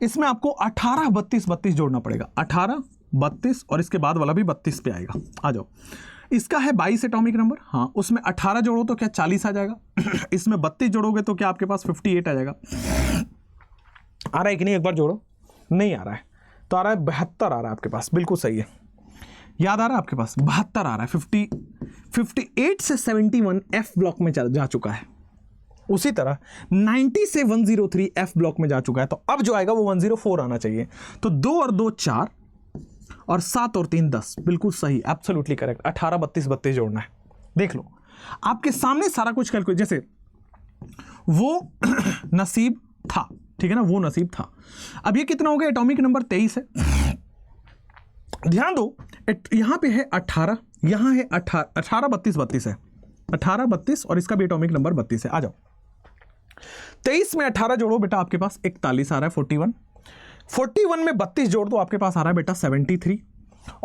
इसमें आपको 18 32 32 जोड़ना पड़ेगा, 18 32 और इसके बाद वाला भी 32 पे आएगा। आ जाओ। इसका है 22 एटॉमिक नंबर, हाँ, उसमें 18 जोड़ो तो क्या 40 आ जाएगा, इसमें 32 जोड़ोगे तो क्या आपके पास 58 आ जाएगा। आ रहा है कि नहीं? एक बार जोड़ो, नहीं आ रहा है, तो आ रहा है 72 आ रहा है आपके पास, बिल्कुल सही है, याद आ रहा है आपके पास 72 आ रहा है। 58 से 71 एफ ब्लॉक में जा चुका है। उसी तरह 90 से 103 एफ ब्लॉक में जा चुका है, तो अब जो आएगा वो 104 आना चाहिए। तो 2 और 2 4 और 7 और 3 10, बिल्कुल सही, एब्सोल्युटली करेक्ट। 18 32 32 जोड़ना है। देख लो आपके सामने सारा कुछ कैलकुलेट, जैसे वो नसीब था, ठीक है ना, वो नसीब था। अब ये कितना हो गया, एटॉमिक नंबर 23 है। ध्यान दो यहां पे है 18, यहां है 18 32 32 है, 18 32 और इसका भी एटॉमिक नंबर 32 है। आ जाओ 23 में 18 जोड़ो बेटा, आपके पास 41 आ रहा है। 41 में 32 जोड़ दो, आपके पास आ रहा है बेटा 73।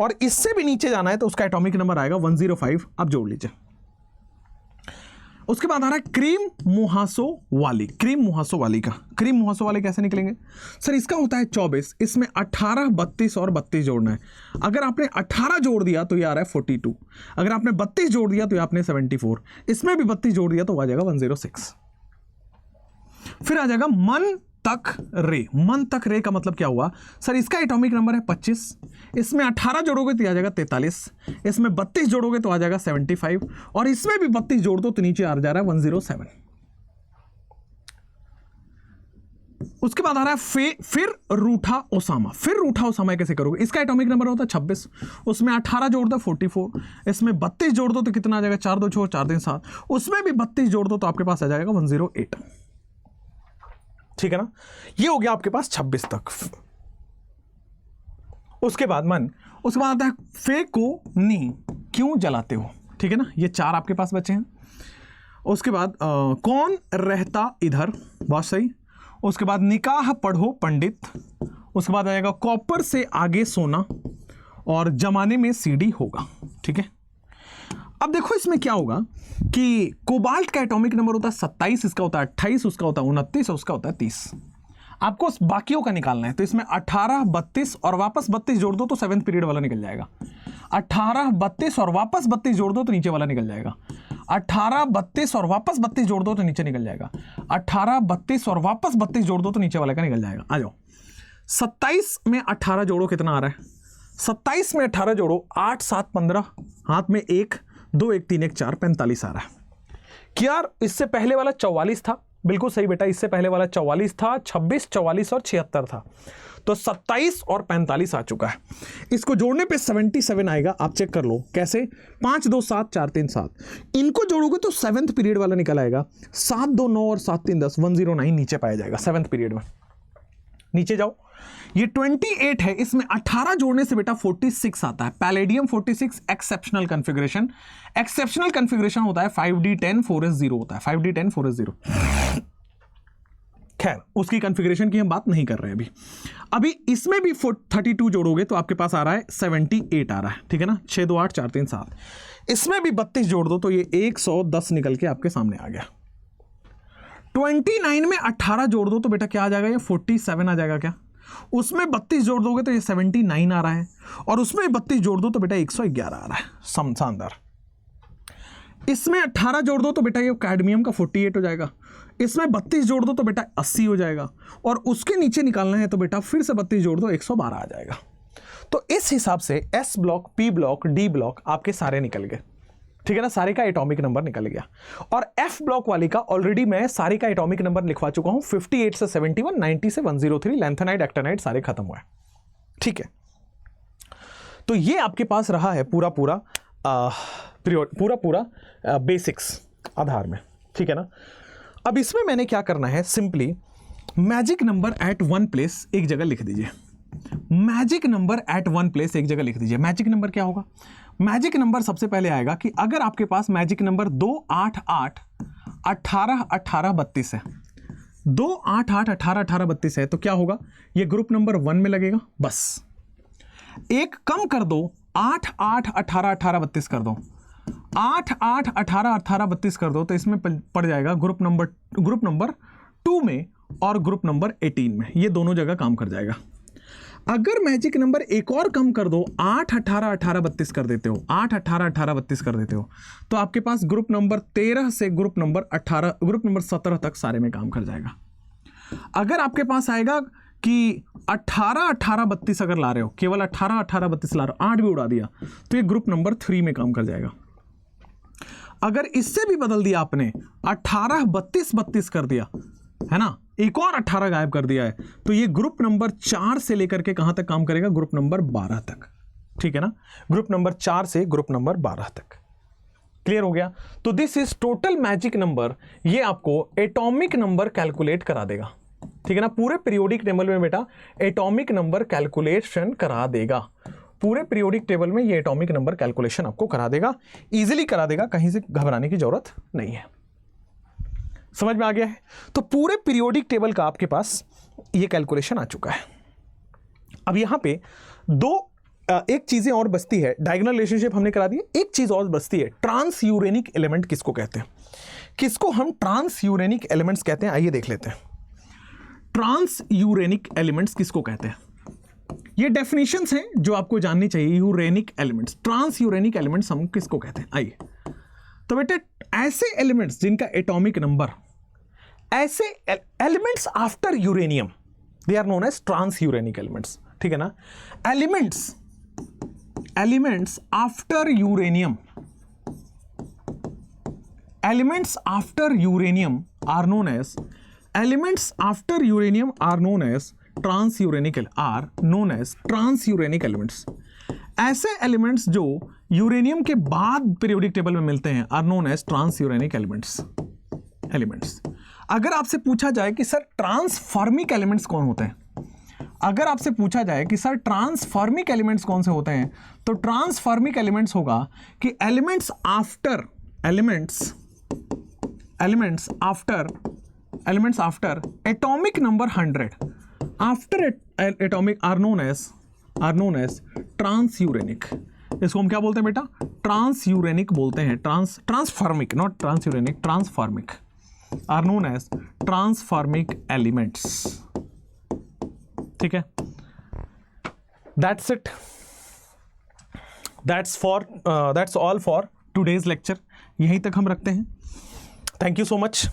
और इससे भी नीचे जाना है तो उसका एटॉमिक नंबर आएगा 105। अब जोड़ लीजिए। उसके बाद आ रहा है क्रीम मुहासो वाली। क्रीम मुहासो वाली का, क्रीम मुहासो वाले कैसे निकलेंगे सर, इसका होता है 24, इसमें 18 32 और 32 जोड़ना है। अगर आपने 18 जोड़ दिया तो ये आ रहा है 42, अगर आपने 32 जोड़ दिया तो ये आपने 74, इसमें भी 32 जोड़ दिया तो आ जाएगा 106। फिर आ जाएगा मन तक रे। मन तक रे का मतलब क्या हुआ सर, इसका एटॉमिक नंबर है 25, इसमें 18 जोड़ोगे तो आ जाएगा 43, इसमें 32 जोड़ोगे तो आ जाएगा 75 और इसमें भी 32 जोड़ दो तो नीचे आ जा रहा है 107। उसके बाद आ रहा है फिर रूठा ओसामा। फिर रूठा ओसामा कैसे करोगे, इसका एटॉमिक नंबर होता है 26, उसमें 18 जोड़ दो 44, इसमें 32 जोड़ दो तो कितना आ जाएगा 4 2 6 4 3 7, उसमें भी 32 जोड़ दो तो आपके पास आ जाएगा 108। ठीक है ना, ये हो गया आपके पास 26 तक। उसके बाद उसके बाद आता है फे को नी क्यों जलाते हो, ठीक है ना, ये 4 आपके पास बचे हैं। उसके बाद कौन रहता इधर, बहुत सही। उसके बाद निकाह पढ़ो पंडित। उसके बाद आएगा कॉपर से आगे सोना और जमाने में सीडी होगा। ठीक है, अब देखो इसमें क्या होगा कि कोबाल्ट का एटॉमिक नंबर होता है 27, इसका होता है 28, उसका होता है 29 और उसका होता है 30। आपको बाकियों का निकालना है, तो इसमें 18 32 और वापस 32 जोड़ दो तो 7th पीरियड वाला निकल जाएगा। 18 32 और वापस 32 जोड़ दो तो नीचे वाला निकल जाएगा। 18 32 और वापस 32 जोड़ दो तो नीचे निकल जाएगा। 18 32 और वापस 32 जोड़ दो तो नीचे वाले का निकल जाएगा। आ जाओ 27 में 18 जोड़ो, कितना आ रहा है 27 में 18 जोड़ो, 8 7 15, हाथ में 1 2 1 3 1 4 45 आ रहा है। क्या इससे पहले वाला 44 था, बिल्कुल सही बेटा, इससे पहले वाला 44 था, 26 44 और 76 था, तो 27 और 45 आ चुका है। इसको जोड़ने पे 77 आएगा, आप चेक कर लो कैसे। 5 2 7 4 3 7, इनको जोड़ोगे तो 7th पीरियड वाला निकल आएगा। 7 2 9 और 7 3 10, 109 नीचे पाया जाएगा 7th पीरियड में। नीचे जाओ, ये 28 है, इसमें 18 जोड़ने से बेटा 46 आता है। Palladium 46 exceptional configuration. Exceptional configuration होता है 5d10 4s0 होता है, 5d10 4s0। खैर उसकी कॉन्फ़िगरेशन की हम बात नहीं कर रहे हैं अभी इसमें भी 32 जोड़ोगे तो आपके पास आ रहा है 78 आ रहा है। ठीक है ना, 6 2 8 4 3 7, इसमें भी 32 जोड़ दो तो ये 110 निकल के आपके सामने आ गया। 29 में 18 जोड़ दो तो बेटा क्या आ जाएगा, ये 47 आ जाएगा क्या। उसमें 32 जोड़ दोगे तो ये 79 आ रहा है, और उसमें 32 जोड़ दो तो बेटा 111 आ रहा है। शानदार। इसमें 18 जोड़ दो तो बेटा ये कैडमियम का 48 हो जाएगा। इसमें 32 जोड़ दो तो बेटा 80 हो जाएगा, और उसके नीचे निकालना है तो बेटा फिर से 32 जोड़ दो 112 आ जाएगा। तो इस हिसाब से S block, P block, D block आपके सारे निकल गए। ठीक है ना, सारे का एटॉमिक नंबर निकल गया। और एफ ब्लॉक वाली का ऑलरेडी मैं सारे का एटॉमिक नंबर लिखवा चुका हूं। 58 से 71, 90 से 103, लैंथेनाइड, एक्टिनाइड सारे खत्म हुए। ठीक है, तो ये आपके पास रहा है पूरा बेसिक्स आधार में। ठीक है ना, अब इसमें मैंने क्या करना है, simply magic number at one place एक जगह लिख दीजिए। Magic number at one place एक जगह लिख दीजिए। मैजिक नंबर क्या होगा, मैजिक नंबर सबसे पहले आएगा कि अगर आपके पास मैजिक नंबर 2 8 8 18 18 32 है, 2 8 8 18 18 32 है, तो क्या होगा, ये ग्रुप नंबर 1 में लगेगा। बस एक कम कर दो, 8 8 18 18 32 कर दो, 8 8 18 18 32 कर दो, तो इसमें पड़ जाएगा ग्रुप नंबर 2 में और ग्रुप नंबर 18 में। ये दोनों जगह काम कर जाएगा। अगर मैजिक नंबर एक और कम कर दो, 8 18 18 32 कर देते हो, 8 18 18 32 कर देते हो, तो आपके पास ग्रुप नंबर 13 से ग्रुप नंबर 17 तक सारे में काम कर जाएगा। अगर आपके पास आएगा कि 18 18 32 अगर ला रहे हो, केवल 18 18 32 ला रहे हो, 8 भी उड़ा दिया तो ये ग्रुप नंबर 3 में काम कर जाएगा। अगर इससे भी बदल दिया आपने, 18 32 32 कर दिया है ना, एक और 18 गायब कर दिया है, तो ये ग्रुप नंबर 4 से लेकर के कहां तक काम करेगा, ग्रुप नंबर 12 तक। ठीक है ना, ग्रुप नंबर 4 से ग्रुप नंबर 12 तक। क्लियर हो गया। तो this is total magic number, ये आपको एटॉमिक नंबर कैलकुलेट करा देगा। ठीक है ना, पूरे पीरियोडिक टेबल में बेटा एटॉमिक नंबर कैलकुलेशन करा देगा। पूरे पीरियोडिक टेबल में ये एटॉमिक नंबर कैलकुलेशन आपको करा देगा, इजीली करा देगा, कहीं से घबराने की जरूरत नहीं है। समझ में आ गया है। तो पूरे पीरियोडिक टेबल का आपके पास ये कैलकुलेशन आ चुका है। अब यहां पे एक चीजें और बचती है, डायगोनल रिलेशनशिप हमने करा दी, एक चीज और बचती है, ट्रांस यूरेनिक एलिमेंट किसको कहते हैं, किसको हम ट्रांस यूरेनिक एलिमेंट्स कहते हैं, आइए देख लेते हैं। ट्रांस यूरेनिक एलिमेंट्स किसको कहते हैं, ये डेफिनेशंस हैं जो आपको जाननी चाहिए। Uranic elements, transuranic elements हम किसको कहते हैं, आइए। तो बेटे ऐसे एलिमेंट्स जिनका एटॉमिक नंबर, ऐसे elements after uranium, they are known as transuranic elements. ठीक है ना, elements after uranium, elements after uranium are known as, elements after uranium are known as transuranic, are known as transuranic elements. ऐसे elements जो uranium के बाद periodic table में मिलते हैं are known as transuranic elements. अगर आपसे पूछा जाए कि सर ट्रांसफॉर्मिक एलिमेंट्स कौन होते हैं, अगर आपसे पूछा जाए कि सर ट्रांसफॉर्मिक एलिमेंट्स कौन से होते हैं, तो ट्रांसफॉर्मिक एलिमेंट्स होगा कि elements after atomic number 100 after atomic are known as transuranic. इसको हम क्या बोलते हैं बेटा, ट्रांस यूरेनिक बोलते हैं, transfermic, not trans uranic, transfermic are known as transfermic elements. ठीक है, that's it, that's all for today's lecture. यहीं तक हम रखते हैं। Thank you so much.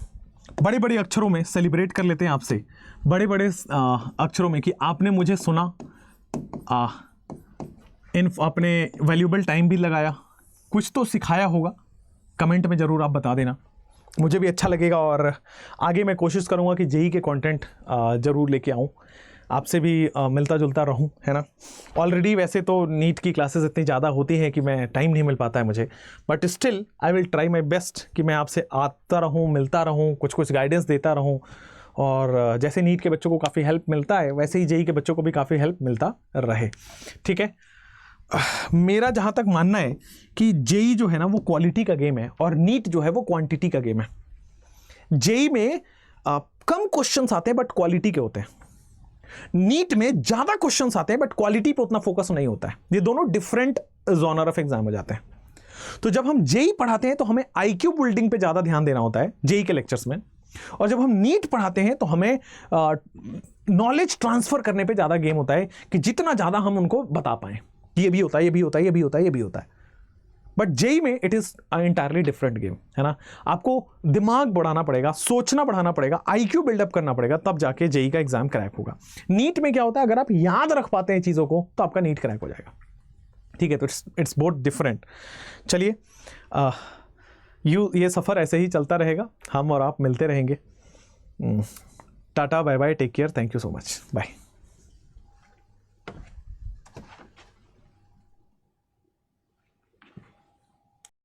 बड़े बड़े अक्षरों में सेलिब्रेट कर लेते हैं आपसे, बड़े बड़े अक्षरों में कि आपने मुझे सुना, अपने वैल्यूएबल टाइम भी लगाया, कुछ तो सिखाया होगा। कमेंट में ज़रूर आप बता देना, मुझे भी अच्छा लगेगा और आगे मैं कोशिश करूँगा कि जेई के कंटेंट ज़रूर लेके आऊँ, आपसे भी मिलता जुलता रहूं, है ना। ऑलरेडी वैसे तो नीट की क्लासेस इतनी ज़्यादा होती हैं कि मैं टाइम नहीं मिल पाता है मुझे, but still I will try my best कि मैं आपसे आता रहूं, मिलता रहूं, कुछ गाइडेंस देता रहूं। और जैसे नीट के बच्चों को काफ़ी हेल्प मिलता है, वैसे ही जेई के बच्चों को भी काफ़ी हेल्प मिलता रहे। ठीक है, मेरा जहाँ तक मानना है कि जेई जो है ना वो क्वालिटी का गेम है और नीट जो है वो क्वांटिटी का गेम है। जेई में कम क्वेश्चंस आते हैं बट क्वालिटी के होते हैं, नीट में ज्यादा क्वेश्चंस आते हैं बट क्वालिटी पे उतना फोकस नहीं होता है। ये दोनों डिफरेंट जॉनर ऑफ एग्जाम हो जाते हैं। तो जब हम जेई पढ़ाते हैं तो हमें आईक्यू बिल्डिंग पे ज्यादा ध्यान देना होता है जेई के लेक्चर्स में, और जब हम नीट पढ़ाते हैं तो हमें नॉलेज ट्रांसफर करने पे ज्यादा गेम होता है कि जितना ज्यादा हम उनको बता पाएं ये भी होता है, ये भी होता है, ये भी होता है, ये भी होता है। बट जेई में it is entirely different game, है ना। आपको दिमाग बढ़ाना पड़ेगा, सोचना बढ़ाना पड़ेगा, आईक्यू बिल्डअप करना पड़ेगा, तब जाके जेई का एग्जाम क्रैक होगा। नीट में क्या होता है, अगर आप याद रख पाते हैं चीज़ों को तो आपका नीट क्रैक हो जाएगा। ठीक है, तो इट्स बोथ डिफरेंट। चलिए, ये सफ़र ऐसे ही चलता रहेगा, हम और आप मिलते रहेंगे। टाटा, bye bye, take care, thank you so much, bye.